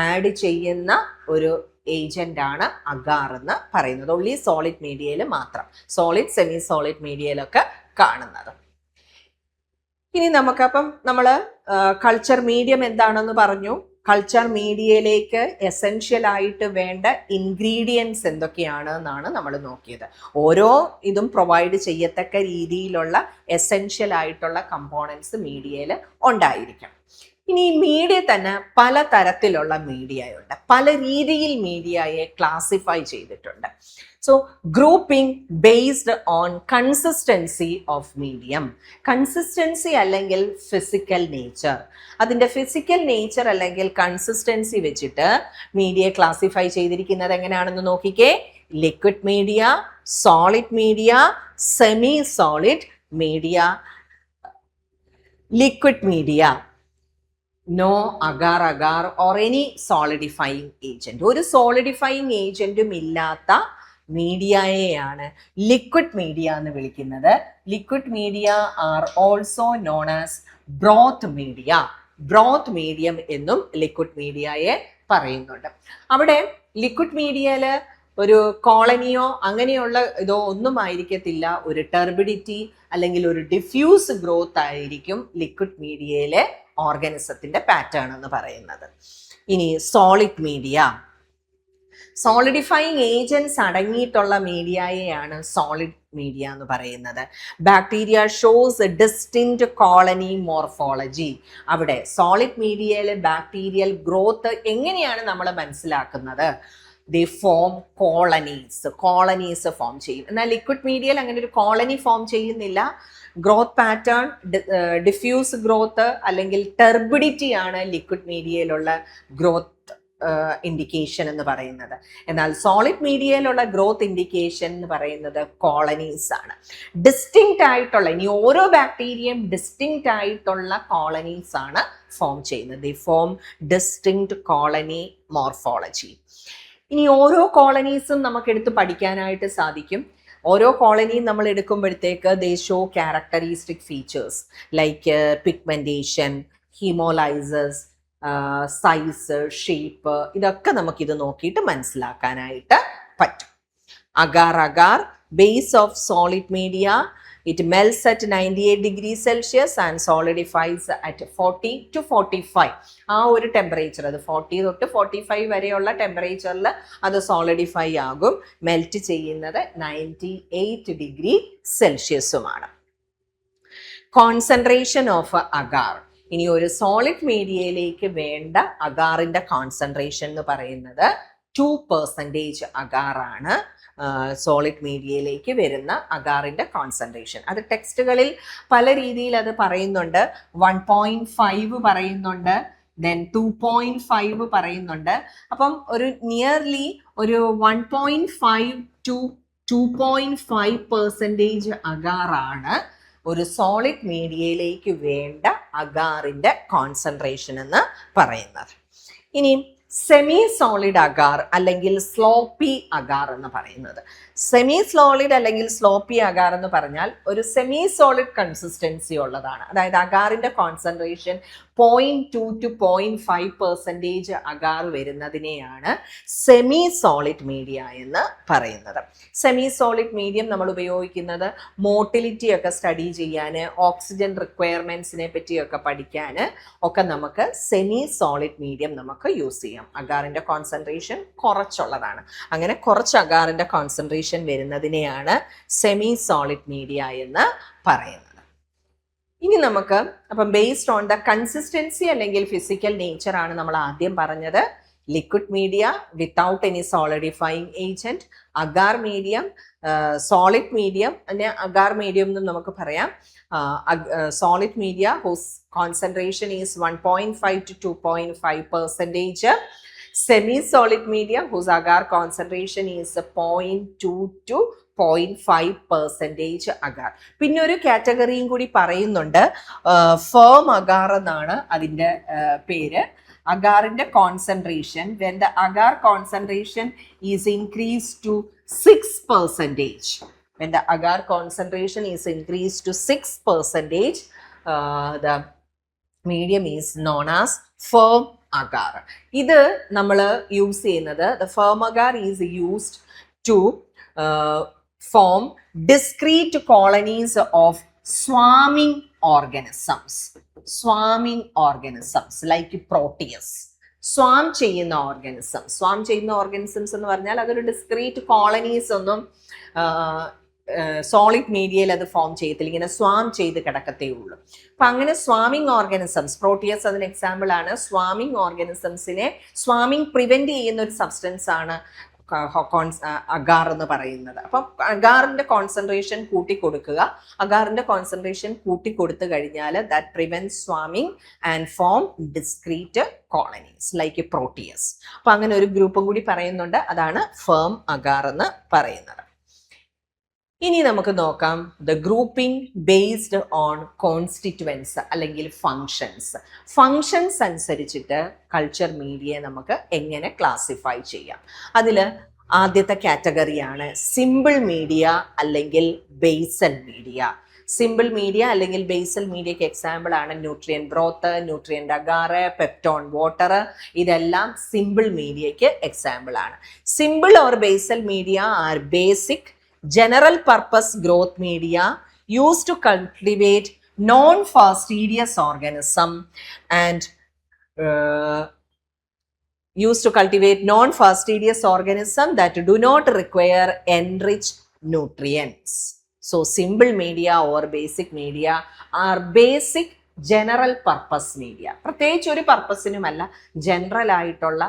ആഡ് ചെയ്യുന്ന ഒരു ഏജന്റ് ആണ് അഗാർ എന്ന് പറയുന്നത്. ഓൺലി സോളിഡ് മീഡിയയിൽ മാത്രം, സോളിഡ് സെമി സോളിഡ് മീഡിയയിലൊക്കെ കാണുന്നത്. ഇനി നമുക്കപ്പം നമ്മൾ കൾച്ചർ മീഡിയം എന്താണെന്ന് പറഞ്ഞു. കൾച്ചർ മീഡിയയിലേക്ക് എസെൻഷ്യൽ ആയിട്ട് വേണ്ട ഇൻഗ്രീഡിയൻസ് എന്തൊക്കെയാണ് എന്നാണ് നമ്മൾ നോക്കിയത്. ഓരോ ഇതും പ്രൊവൈഡ് ചെയ്യത്തക്ക രീതിയിലുള്ള എസെൻഷ്യൽ ആയിട്ടുള്ള കമ്പോണൻസ് മീഡിയയിൽ ഉണ്ടായിരിക്കണം. ഇനി ഈ മീഡിയ തന്നെ പല തരത്തിലുള്ള മീഡിയയുണ്ട്. പല രീതിയിൽ മീഡിയയെ ക്ലാസിഫൈ ചെയ്തിട്ടുണ്ട്. So grouping based on consistency of medium. Consistency അല്ലെങ്കിൽ physical nature. അതിൻ്റെ physical nature അല്ലെങ്കിൽ consistency വെച്ചിട്ട് മീഡിയയെ ക്ലാസിഫൈ ചെയ്തിരിക്കുന്നത് എങ്ങനെയാണെന്ന് നോക്കിക്കേ. Liquid media, solid media, semi solid media. Liquid media, no agar agar or any solidifying agent. ഒരു solidifying ഏജന്റും ഇല്ലാത്ത മീഡിയയെയാണ് ലിക്വിഡ് മീഡിയ എന്ന് വിളിക്കുന്നത്. Liquid media are also known as broth media. Broth medium എന്നും ലിക്വിഡ് മീഡിയയെ പറയുന്നുണ്ട്. അവിടെ ലിക്വിഡ് മീഡിയയിൽ ഒരു കോളനിയോ അങ്ങനെയുള്ള ഇതോ ഒന്നും ആയിരിക്കത്തില്ല. ഒരു ടെർബിഡിറ്റി അല്ലെങ്കിൽ ഒരു ഡിഫ്യൂസ് ഗ്രോത്ത് ആയിരിക്കും ലിക്വിഡ് മീഡിയയിലെ ഓർഗാനിസത്തിന്റെ പാറ്റേൺ എന്ന് പറയുന്നത്. ഇനി സോളിഡ് മീഡിയ, സോളിഡിഫൈങ് ഏജൻസ് അടങ്ങിയിട്ടുള്ള മീഡിയയെയാണ് സോളിഡ് മീഡിയ എന്ന് പറയുന്നത്. Bacteria shows distinct colony morphology. അവിടെ സോളിഡ് മീഡിയയിലെ ബാക്ടീരിയൽ ഗ്രോത്ത് എങ്ങനെയാണ് നമ്മൾ മനസ്സിലാക്കുന്നത്? ദേ ഫോം കോളനീസ് ഫോം ചെയ്യും. എന്നാൽ ലിക്വിഡ് മീഡിയയിൽ അങ്ങനെ ഒരു കോളനി ഫോം ചെയ്യുന്നില്ല. ഗ്രോത്ത് പാറ്റേൺ ഡിഫ്യൂസ് ഗ്രോത്ത് അല്ലെങ്കിൽ ടെർബിഡിറ്റി ആണ് ലിക്വിഡ് മീഡിയയിലുള്ള ഗ്രോത്ത് ഇൻഡിക്കേഷൻ എന്ന് പറയുന്നത്. എന്നാൽ സോളിഡ് മീഡിയയിലുള്ള ഗ്രോത്ത് ഇൻഡിക്കേഷൻ എന്ന് പറയുന്നത് കോളനീസ് ആണ്. ഡിസ്റ്റിങ്ക്റ്റ് ആയിട്ടുള്ള, ഇനി ഓരോ ബാക്ടീരിയയും ഡിസ്റ്റിങ്ക്റ്റ് ആയിട്ടുള്ള കോളനീസ് ആണ് ഫോം ചെയ്യുന്നത്. The form distinct colony morphology. ഇനി ഓരോ കോളനീസും നമുക്ക് എടുത്ത് പഠിക്കാനായിട്ട് സാധിക്കും. ഓരോ കോളനിയും നമ്മൾ എടുക്കുമ്പോഴത്തേക്ക് they show characteristic features like pigmentation, haemolysis, size, shape, ഇതൊക്കെ നമുക്കിത് നോക്കിയിട്ട് മനസ്സിലാക്കാനായിട്ട് പറ്റും. Agar agar, base of solid media, it melts at 98 degrees Celsius and solidifies at 40 to 45. ആ ഒരു ടെമ്പറേച്ചർ, അത് 40 തൊട്ട് 45 വരെയുള്ള ടെമ്പറേച്ചറിൽ അത് സോളിഡിഫൈ ആകും. മെൽറ്റ് ചെയ്യുന്നത് 98 ഡിഗ്രി സെൽഷ്യസുമാണ്. Concentration of agar. ഇനി ഒരു സോളിഡ് മീഡിയയിലേക്ക് വേണ്ട അഗാറിന്റെ കോൺസെൻട്രേഷൻ എന്ന് പറയുന്നത് 2% അഗാറാണ്. സോളിഡ് മീഡിയയിലേക്ക് വരുന്ന അഗാറിന്റെ കോൺസെൻട്രേഷൻ. അത് ടെക്സ്റ്റുകളിൽ പല രീതിയിൽ അത് പറയുന്നുണ്ട്. 1.5 പറയുന്നുണ്ട്, ദെൻ 2.5 പറയുന്നുണ്ട്. അപ്പം ഒരു നിയർലി ഒരു 1.5 to 2.5% അഗാറാണ് ഒരു സോളിഡ് മീഡിയയിലേക്ക് വേണ്ട അഗാറിന്റെ കോൺസെൻട്രേഷൻ എന്ന് പറയുന്നത്. ഇനി സെമി സോളിഡ് അഗാർ അല്ലെങ്കിൽ സ്ലോപ്പി അഗാർ എന്ന് പറയുന്നത്. സെമി സോളിഡ് അല്ലെങ്കിൽ സ്ലോപ്പി അഗാർ എന്ന് പറഞ്ഞാൽ ഒരു സെമി സോളിഡ് കൺസിസ്റ്റൻസി ഉള്ളതാണ്. അതായത് അഗാറിന്റെ കോൺസെൻട്രേഷൻ 0.2 to 0.5% അഗാർ വരുന്നതിനെയാണ് സെമി സോളിഡ് മീഡിയ എന്ന് പറയുന്നത്. സെമി സോളിഡ് മീഡിയം നമ്മൾ ഉപയോഗിക്കുന്നത് മോട്ടിലിറ്റി ഒക്കെ സ്റ്റഡി ചെയ്യാൻ, ഓക്സിജൻ റിക്വയർമെന്റ്സിനെ പറ്റിയൊക്കെ പഠിക്കാൻ ഒക്കെ നമുക്ക് സെമി സോളിഡ് മീഡിയം നമുക്ക് യൂസ് ചെയ്യാം. അഗാറിന്റെ കോൺസെൻട്രേഷൻ കുറച്ചുള്ളതാണ്. അങ്ങനെ കുറച്ച് അഗാറിന്റെ കോൺസെൻട്രേഷൻ വരുന്നതിനെയാണ് സെമി സോളിഡ് മീഡിയ എന്ന് പറയുന്നത്. ഇനി നമുക്ക് അപ്പം ബേസ്ഡ് ഓൺ ദ കൺസിസ്റ്റൻസി അല്ലെങ്കിൽ ഫിസിക്കൽ നേച്ചർ ആണ് നമ്മൾ ആദ്യം പറഞ്ഞത്. Liquid media without any solidifying agent, agar medium, solid medium, agar medium എന്നും നമുക്ക് പറയാം. Solid media whose concentration is 1.5 to 2.5%. Semi solid medium whose agar concentration is 0.2 to 0.5% agar. പിന്നെ ഒരു കാറ്റഗറിയും കൂടി പറയുന്നുണ്ട്, ഫേം അഗാർ എന്നാണ് അതിൻ്റെ പേര്. അഗാറിന്റെ concentration, when the agar concentration is increased to 6%, when the agar concentration is increased to 6%, the medium is known as firm agar. ഇത് നമ്മൾ use ചെയ്യുന്നത്, the firm agar is used to form discrete colonies of swarming organisms. Swarming organisms like Proteus. സ്വാം ചെയ്യുന്ന organisms എന്ന് പറഞ്ഞാൽ അതൊരു discrete colonies ഒന്നും solid മീഡിയയിൽ അത് ഫോം ചെയ്യത്തില്ല, ഇങ്ങനെ സ്വാം ചെയ്ത് കിടക്കത്തേ ഉള്ളൂ. അപ്പം അങ്ങനെ സ്വാമിങ് ഓർഗാനിസംസ്, പ്രോട്ടിയസ് അതിന് എക്സാമ്പിൾ ആണ്. സ്വാമിങ് ഓർഗാനിസംസിനെ സ്വാമിങ് പ്രിവെന്റ് ചെയ്യുന്ന ഒരു സബ്സ്റ്റൻസ് ആണ് അഗാർ എന്ന് പറയുന്നത്. അപ്പം അഗാറിന്റെ കോൺസെൻട്രേഷൻ കൂട്ടിക്കൊടുക്കുക. അഗാറിന്റെ കോൺസെൻട്രേഷൻ കൂട്ടിക്കൊടുത്തു കഴിഞ്ഞാൽ that prevent swarming and form discrete colonies like Proteus. അപ്പൊ അങ്ങനെ ഒരു ഗ്രൂപ്പും കൂടി പറയുന്നുണ്ട്, അതാണ് ഫേം അഗാർ എന്ന് പറയുന്നത്. ഇനി നമുക്ക് നോക്കാം the grouping based on constituents അല്ലെങ്കിൽ ഫങ്ഷൻസ്. ഫങ്ഷൻസ് അനുസരിച്ചിട്ട് കൾച്ചർ മീഡിയയെ നമുക്ക് എങ്ങനെ ക്ലാസിഫൈ ചെയ്യാം. അതിൽ ആദ്യത്തെ കാറ്റഗറിയാണ് സിമ്പിൾ മീഡിയ അല്ലെങ്കിൽ ബേസൽ മീഡിയ. സിമ്പിൾ മീഡിയ അല്ലെങ്കിൽ ബേസൽ മീഡിയക്ക് എക്സാമ്പിൾ ആണ് nutrient broth, nutrient agar, peptone water. ഇതെല്ലാം സിമ്പിൾ മീഡിയക്ക് എക്സാമ്പിൾ ആണ്. Simple or basal media are basic general purpose growth media used to cultivate non-fastidious organism and that do not require enriched nutrients. So simple media or basic media are basic general purpose media. പ്രത്യേകിച്ച് ഒരു പർപ്പസിനുമല്ല, general ആയിട്ടുള്ള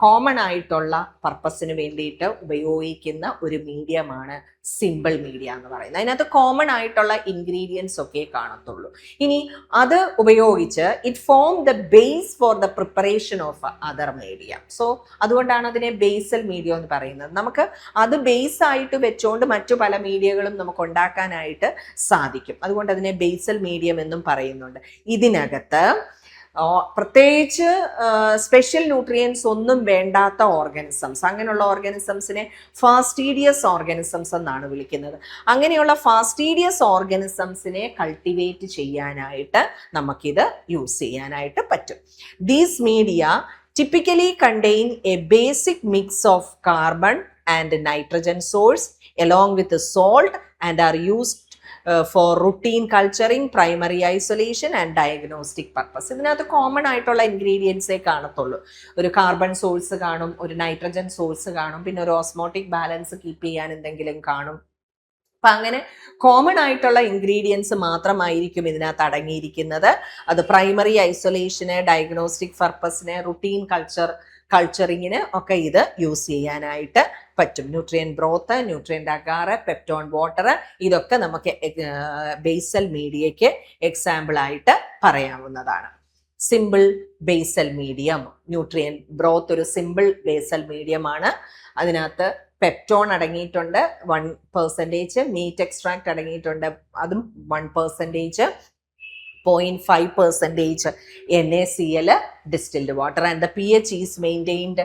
common ആയിട്ടുള്ള പർപ്പസിന് വേണ്ടിയിട്ട് ഉപയോഗിക്കുന്ന ഒരു മീഡിയമാണ് simple media എന്ന് പറയുന്നത്. അതിനകത്ത് കോമൺ ആയിട്ടുള്ള ഇൻഗ്രീഡിയൻസ് ഒക്കെ കാണത്തുള്ളൂ. ഇനി അത് ഉപയോഗിച്ച് it form the base for the preparation of other media. So അതുകൊണ്ടാണ് അതിനെ ബേസൽ മീഡിയ എന്ന് പറയുന്നത്. നമുക്ക് അത് ബേസ് ആയിട്ട് വെച്ചുകൊണ്ട് മറ്റു പല മീഡിയകളും നമുക്ക് ഉണ്ടാക്കാനായിട്ട് സാധിക്കും. അതുകൊണ്ട് അതിനെ ബേസൽ മീഡിയം എന്നും പറയുന്നുണ്ട്. ഇതിനകത്ത് പ്രത്യേകിച്ച് സ്പെഷ്യൽ ന്യൂട്രിയൻസ് ഒന്നും വേണ്ടാത്ത ഓർഗാനിസംസ്, അങ്ങനെയുള്ള ഓർഗാനിസംസിനെ ഫാസ്റ്റീഡിയസ് ഓർഗാനിസംസ് എന്നാണ് വിളിക്കുന്നത്. അങ്ങനെയുള്ള ഫാസ്റ്റീഡിയസ് ഓർഗാനിസംസിനെ കൾട്ടിവേറ്റ് ചെയ്യാനായിട്ട് നമുക്കിത് യൂസ് ചെയ്യാനായിട്ട് പറ്റും. These media typically contain a basic mix of carbon and nitrogen source along with the salt and are used for routine culturing, primary isolation and diagnostic purpose. ഇതിനകത്ത് common ആയിട്ടുള്ള ഇൻഗ്രീഡിയൻസേ കാണത്തുള്ളൂ. ഒരു കാർബൺ സോഴ്സ് കാണും, ഒരു nitrogen source കാണും, പിന്നെ ഒരു osmotic balance keep ചെയ്യാൻ എന്തെങ്കിലും കാണും. അപ്പം അങ്ങനെ കോമൺ ആയിട്ടുള്ള ഇൻഗ്രീഡിയൻസ് മാത്രമായിരിക്കും ഇതിനകത്ത് അടങ്ങിയിരിക്കുന്നത്. അത് പ്രൈമറി ഐസൊലേഷന്, ഡയഗ്നോസ്റ്റിക് പർപ്പസിന്, റുട്ടീൻ കൾച്ചറിങ്ങിന് ഒക്കെ ഇത് യൂസ് ചെയ്യാനായിട്ട് പറ്റും. Nutrient broth, nutrient agar, peptone water, ഇതൊക്കെ നമുക്ക് ബേസൽ മീഡിയയ്ക്ക് എക്സാമ്പിൾ ആയിട്ട് പറയാവുന്നതാണ്. Simple basal medium, nutrient broth ഒരു സിമ്പിൾ ബേസൽ മീഡിയമാണ്. അതിനകത്ത് പെപ്റ്റോൺ അടങ്ങിയിട്ടുണ്ട് 1%, മീറ്റ് എക്സ്ട്രാക്ട് അടങ്ങിയിട്ടുണ്ട്, അതും 1%, 0.5% NaCl distilled water, and the pH is maintained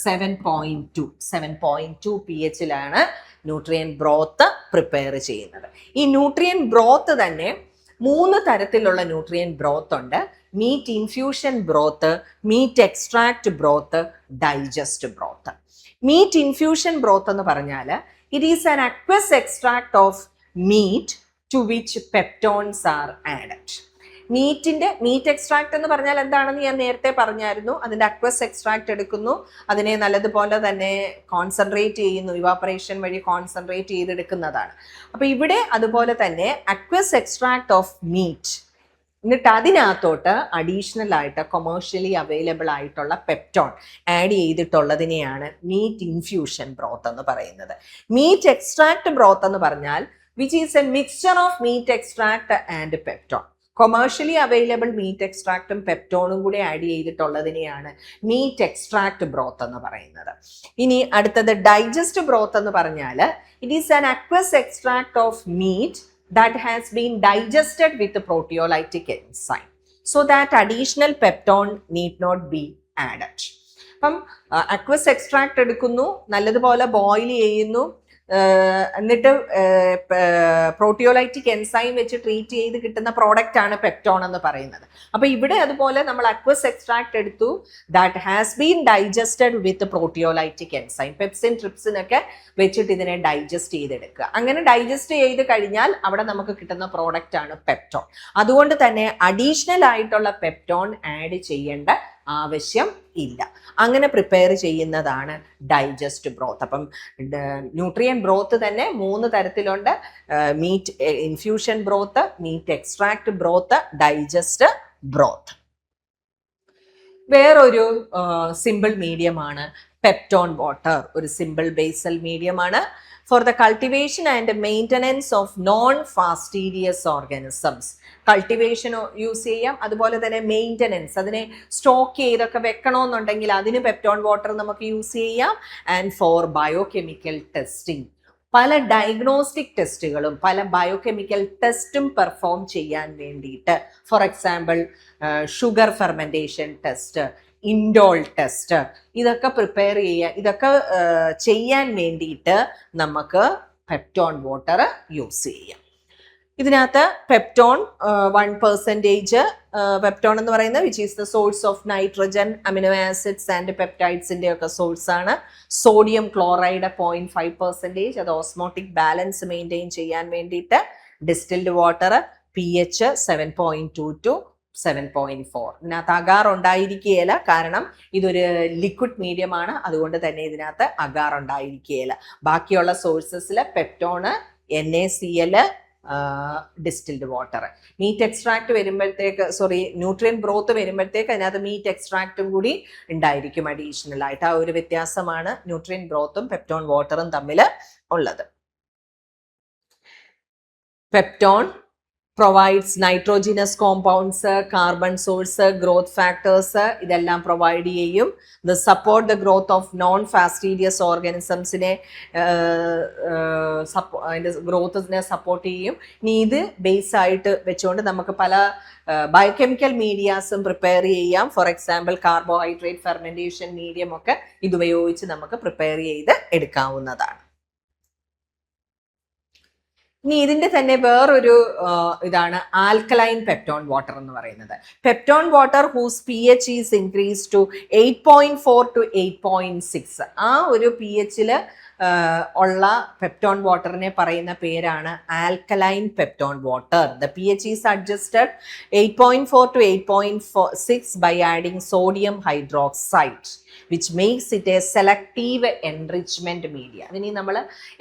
7.2 pHിലാണ് ന്യൂട്രിയൻ ബ്രോത്ത് പ്രിപ്പയർ ചെയ്യുന്നത്. ഈ ന്യൂട്രിയൻ ബ്രോത്ത് തന്നെ 3 തരത്തിലുള്ള ന്യൂട്രിയൻ ബ്രോത്ത് ഉണ്ട്. Meat infusion broth, meat extract broth, digest broth. Meat infusion broth എന്ന് പറഞ്ഞാൽ it is an aqueous extract of meat to which peptones are added. Meat extract എന്ന് പറഞ്ഞാൽ എന്താണെന്ന് ഞാൻ നേരത്തെ പറഞ്ഞായിരുന്നു. അതിൻ്റെ അക്വസ് എക്സ്ട്രാക്ട് എടുക്കുന്നു, അതിനെ നല്ലതുപോലെ തന്നെ കോൺസെൻട്രേറ്റ് ചെയ്യുന്നു, ഇവാപ്പറേഷൻ വഴി കോൺസെൻട്രേറ്റ് ചെയ്തെടുക്കുന്നതാണ്. അപ്പോൾ ഇവിടെ അതുപോലെ തന്നെ അക്വസ് എക്സ്ട്രാക്ട് ഓഫ് മീറ്റ്, എന്നിട്ട് അതിനകത്തോട്ട് അഡീഷണൽ ആയിട്ട് കൊമേഴ്ഷ്യലി അവൈലബിൾ ആയിട്ടുള്ള പെപ്റ്റോൺ ആഡ് ചെയ്തിട്ടുള്ളതിനെയാണ് മീറ്റ് ഇൻഫ്യൂഷൻ ബ്രോത്ത് എന്ന് പറയുന്നത്. മീറ്റ് എക്സ്ട്രാക്ട് ബ്രോത്ത് എന്ന് പറഞ്ഞാൽ which is a mixture of meat extract and peptone. Commercially available meat എക്സ്ട്രാക്റ്റും പെപ്റ്റോണും കൂടി ആഡ് ചെയ്തിട്ടുള്ളതിനെയാണ് മീറ്റ് എക്സ്ട്രാക്ട് ബ്രോത്ത് എന്ന് പറയുന്നത്. ഇനി അടുത്തത് ഡൈജസ്റ്റ് ബ്രോത്ത് എന്ന് പറഞ്ഞാൽ it is an aqueous extract of meat that has been digested with the proteolytic enzyme so that additional peptone need not be added. അപ്പം അക്വസ് എക്സ്ട്രാക്ട് എടുക്കുന്നു, നല്ലതുപോലെ ബോയിൽ ചെയ്യുന്നു, എന്നിട്ട് പ്രോട്ടിയോലൈറ്റിക് എൻസൈം വെച്ച് ട്രീറ്റ് ചെയ്ത് കിട്ടുന്ന പ്രോഡക്റ്റ് ആണ് പെപ്റ്റോൺ എന്ന് പറയുന്നത്. അപ്പൊ ഇവിടെ അതുപോലെ നമ്മൾ അക്വസ് എക്സ്ട്രാക്ട് എടുത്തു, that has been digested with proteolytic enzyme, pepsin trypsin ഒക്കെ വെച്ചിട്ട് ഇതിനെ ഡൈജസ്റ്റ് ചെയ്തെടുക്കുക. അങ്ങനെ ഡൈജസ്റ്റ് ചെയ്ത് കഴിഞ്ഞാൽ അവിടെ നമുക്ക് കിട്ടുന്ന പ്രോഡക്റ്റ് ആണ് പെപ്റ്റോൺ. അതുകൊണ്ട് തന്നെ അഡീഷണൽ ആയിട്ടുള്ള പെപ്റ്റോൺ ആഡ് ചെയ്യേണ്ട ആവശ്യം ഇല്ല. അങ്ങനെ പ്രിപ്പയർ ചെയ്യുന്നതാണ് ഡൈജസ്റ്റ് ബ്രോത്ത്. അപ്പം ന്യൂട്രിയൻ ബ്രോത്ത് തന്നെ 3 തരത്തിലുണ്ട്. Meat infusion broth, meat extract broth, digest broth. വേറൊരു സിമ്പിൾ മീഡിയമാണ് പെപ്റ്റോൺ വാട്ടർ ഒരു സിമ്പിൾ ബേസൽ മീഡിയമാണ്. For the cultivation and maintenance of non fastidious organisms, cultivation use ചെയ്യാം, അതുപോലെ തന്നെ മെയിൻ്റനൻസ്, അതിനെ സ്റ്റോക്ക് ചെയ്തൊക്കെ വെക്കണമെന്നുണ്ടെങ്കിൽ അതിന് പെപ്റ്റോൺ വാട്ടർ നമുക്ക് യൂസ് ചെയ്യാം. ആൻഡ് ഫോർ ബയോകെമിക്കൽ ടെസ്റ്റിംഗ്, പല ഡയഗ്നോസ്റ്റിക് ടെസ്റ്റുകളും പല ബയോകെമിക്കൽ ടെസ്റ്റും പെർഫോം ചെയ്യാൻ വേണ്ടിയിട്ട്, for example sugar fermentation test, indole test, ഇതൊക്കെ പ്രിപ്പയർ ചെയ്യുക, ഇതൊക്കെ ചെയ്യാൻ വേണ്ടിയിട്ട് നമുക്ക് പെപ്റ്റോൺ വാട്ടർ യൂസ് ചെയ്യാം. ഇതിനകത്ത് പെപ്റ്റോൺ 1% പെപ്റ്റോൺ എന്ന് പറയുന്നത് which is the source of nitrogen, amino acids and പെപ്റ്റൈഡ്സിൻ്റെ ഒക്കെ സോഴ്സ് ആണ്. സോഡിയം ക്ലോറൈഡ് 0.5%, അത് ഓസ്മോട്ടിക് ബാലൻസ് മെയിൻറ്റെയിൻ ചെയ്യാൻ വേണ്ടിയിട്ട്. Distilled water pH 7.2 to 7.4. ഇതിനകത്ത് അഗാർ ഉണ്ടായിരിക്കുകയില്ല, കാരണം ഇതൊരു ലിക്വിഡ് മീഡിയമാണ്, അതുകൊണ്ട് തന്നെ ഇതിനകത്ത് അഗാർ ഉണ്ടായിരിക്കുകയില്ല. ബാക്കിയുള്ള സോഴ്സസിൽ peptone, NaCl, distilled water. Meat extract വരുമ്പോഴത്തേക്ക്, ന്യൂട്രിയൻ ബ്രോത്ത് വരുമ്പോഴത്തേക്ക് അതിനകത്ത് മീറ്റ് എക്സ്ട്രാക്റ്റും കൂടി ഉണ്ടായിരിക്കും അഡീഷണൽ ആയിട്ട്. ആ ഒരു വ്യത്യാസമാണ് ന്യൂട്രിയൻ ബ്രോത്തും പെപ്റ്റോൺ വാട്ടറും തമ്മിൽ ഉള്ളത്. Peptone provides nitrogenous compounds, carbon source, growth factors, ഇതെല്ലാം പ്രൊവൈഡ് ചെയ്യും. The support the growth of non fastidious ഓർഗാനിസംസിനെ, അതിൻ്റെ ഗ്രോത്തിനെ സപ്പോർട്ട് ചെയ്യും. ഇനി ഇത് ബേസ് ആയിട്ട് വെച്ചുകൊണ്ട് നമുക്ക് പല ബയോകെമിക്കൽ മീഡിയാസും പ്രിപ്പയർ ചെയ്യാം. For example carbohydrate fermentation medium ഒക്കെ ഇതുപയോഗിച്ച് നമുക്ക് പ്രിപ്പയർ ചെയ്ത് എടുക്കാവുന്നതാണ്. ഇനി ഇതിന്റെ തന്നെ വേറൊരു ഇതാണ് ആൽക്കലൈൻ പെപ്റ്റോൺ വാട്ടർ എന്ന് പറയുന്നത്. Peptone water whose pH is increase to 8.4 to 8.6. ആ ഒരു pH ഉള്ള പെപ്റ്റോൺ വാട്ടറിനെ പറയുന്ന പേരാണ് alkaline peptone water. The pH is adjusted 8.4 to 8.6 by adding sodium hydroxide, which makes it a selective enrichment media. ഇനി നമ്മൾ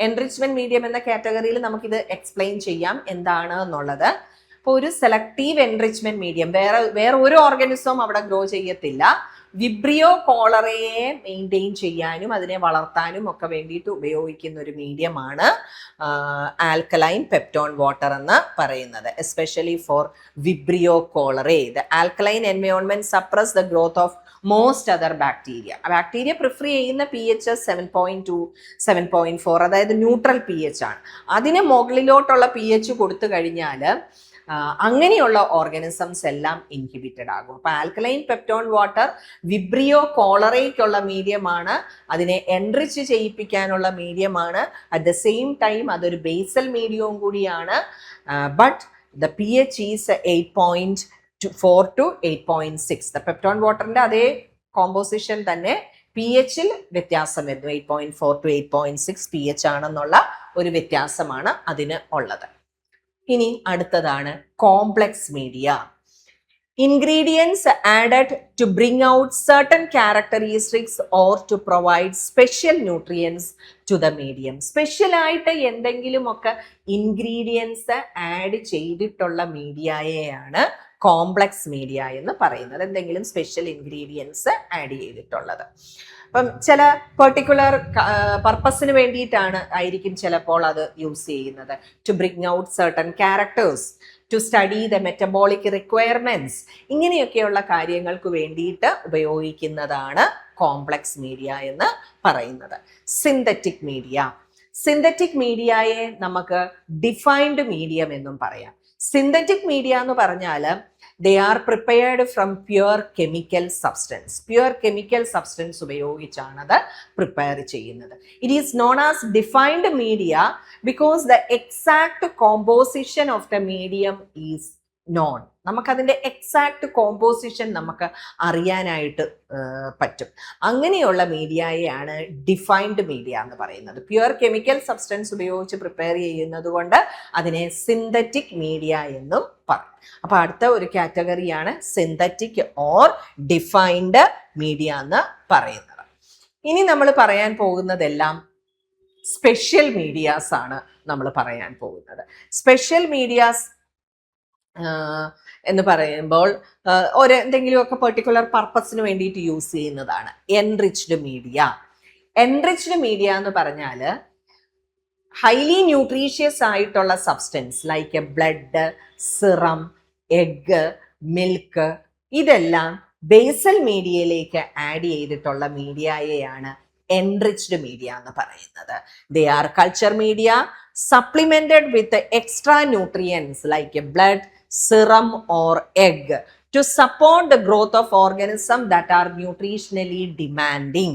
enrichment medium എന്ന കാറ്റഗറിയിൽ നമുക്കിത് എക്സ്പ്ലെയിൻ ചെയ്യാം എന്താണ് എന്നുള്ളത്. അപ്പോൾ ഒരു സെലക്റ്റീവ് എൻറിച്ച്മെന്റ് മീഡിയം, വേറെ ഒരു ഓർഗാനിസവും അവിടെ ഗ്രോ ചെയ്യത്തില്ല. വിബ്രിയോ കോളറയെ മെയിൻറ്റെയിൻ ചെയ്യാനും അതിനെ വളർത്താനും ഒക്കെ വേണ്ടിയിട്ട് ഉപയോഗിക്കുന്ന ഒരു മീഡിയമാണ് ആൽക്കലൈൻ പെപ്റ്റോൺ വാട്ടർ എന്ന് പറയുന്നത്. Especially for Vibrio cholerae, the alkaline environment suppress the growth of most other bacteria. Bacteria prefer ചെയ്യുന്ന pH 7.2 7.4, അതായത് ന്യൂട്രൽ pH ആണ്. അതിന് മുകളിലോട്ടുള്ള pH കൊടുത്തു കഴിഞ്ഞാൽ അങ്ങനെയുള്ള ഓർഗാനിസംസ് എല്ലാം ഇൻഹിബിറ്റഡ് ആകും. അപ്പൊ ആൽക്കലൈൻ പെപ്റ്റോൺ വാട്ടർ വിബ്രിയോ കോളറയ്ക്കുള്ള മീഡിയമാണ്, അതിനെ എൻറിച്ച് ചെയ്യിപ്പിക്കാനുള്ള മീഡിയമാണ്. അറ്റ് ദ സെയിം ടൈം അതൊരു ബേസൽ മീഡിയവും കൂടിയാണ്. But the pH is 8.4 to 8.6. The peptone വാട്ടറിന്റെ അതേ കോമ്പോസിഷൻ തന്നെ pH-ൽ വ്യത്യാസം വരുന്നു. 8.4 to 8.6 pH ആണെന്നുള്ള ഒരു വ്യത്യാസമാണ് അതിന് ഉള്ളത്. ഇനി അടുത്തതാണ് complex media. Ingredients added to bring out certain characteristics or to provide special nutrients to the medium. സ്പെഷ്യലായിട്ട് എന്തെങ്കിലുമൊക്കെ ഇൻഗ്രീഡിയൻസ് ആഡ് ചെയ്തിട്ടുള്ള മീഡിയയെയാണ് കോംപ്ലക്സ് മീഡിയ എന്ന് പറയുന്നത്. എന്തെങ്കിലും സ്പെഷ്യൽ ഇൻഗ്രീഡിയൻസ് ആഡ് ചെയ്തിട്ടുള്ളത്. അപ്പം ചില പെർട്ടിക്കുലർ പർപ്പസിന് വേണ്ടിയിട്ടാണ് ആയിരിക്കും ചിലപ്പോൾ അത് യൂസ് ചെയ്യുന്നത്. To bring out certain characters, to study the metabolic requirements, ഇങ്ങനെയൊക്കെയുള്ള കാര്യങ്ങൾക്ക് വേണ്ടിയിട്ട് ഉപയോഗിക്കുന്നതാണ് കോംപ്ലക്സ് മീഡിയ എന്ന് പറയുന്നത്. സിന്തറ്റിക് മീഡിയ, സിന്തറ്റിക് മീഡിയയെ നമുക്ക് ഡിഫൈൻഡ് മീഡിയം എന്നും പറയാം. സിന്തറ്റിക് മീഡിയ എന്ന് പറഞ്ഞാൽ they are prepared from pure chemical substance. Pure chemical substance ഉപയോഗിച്ചാണ് അത് പ്രിപ്പയർ ചെയ്യുന്നത്. It is known as defined media because the exact composition of the medium is known. നമുക്കതിൻ്റെ exact composition നമുക്ക് അറിയാനായിട്ട് പറ്റും. അങ്ങനെയുള്ള മീഡിയയെയാണ് ഡിഫൈൻഡ് മീഡിയ എന്ന് പറയുന്നത്. പ്യുവർ കെമിക്കൽ സബ്സ്റ്റൻസ് ഉപയോഗിച്ച് പ്രിപ്പയർ ചെയ്യുന്നത് കൊണ്ട് അതിനെ സിന്തറ്റിക് മീഡിയ എന്നും പറയും. അപ്പൊ അടുത്ത ഒരു കാറ്റഗറിയാണ് സിന്തറ്റിക് ഓർ ഡിഫൈൻഡ് മീഡിയ എന്ന് പറയുന്നത്. ഇനി നമ്മൾ പറയാൻ പോകുന്നതെല്ലാം സ്പെഷ്യൽ മീഡിയാസ് ആണ് നമ്മൾ പറയാൻ പോകുന്നത്. സ്പെഷ്യൽ മീഡിയാസ് എന്ന് പറയുമ്പോൾ എന്തെങ്കിലുമൊക്കെ പെർട്ടിക്കുലർ പർപ്പസിന് വേണ്ടിയിട്ട് യൂസ് ചെയ്യുന്നതാണ്. എൻറിച്ച്ഡ് മീഡിയ, എൻറിച്ച്ഡ് മീഡിയ എന്ന് പറഞ്ഞാൽ ഹൈലി ന്യൂട്രീഷ്യസ് ആയിട്ടുള്ള substance like blood, serum, egg, milk, ഇതെല്ലാം ബേസൽ മീഡിയയിലേക്ക് ആഡ് ചെയ്തിട്ടുള്ള മീഡിയയെയാണ് എൻറിച്ച്ഡ് മീഡിയ എന്ന് പറയുന്നത്. They are culture media supplemented with extra nutrients like blood, serum or egg to support the growth of organisms that are nutritionally demanding.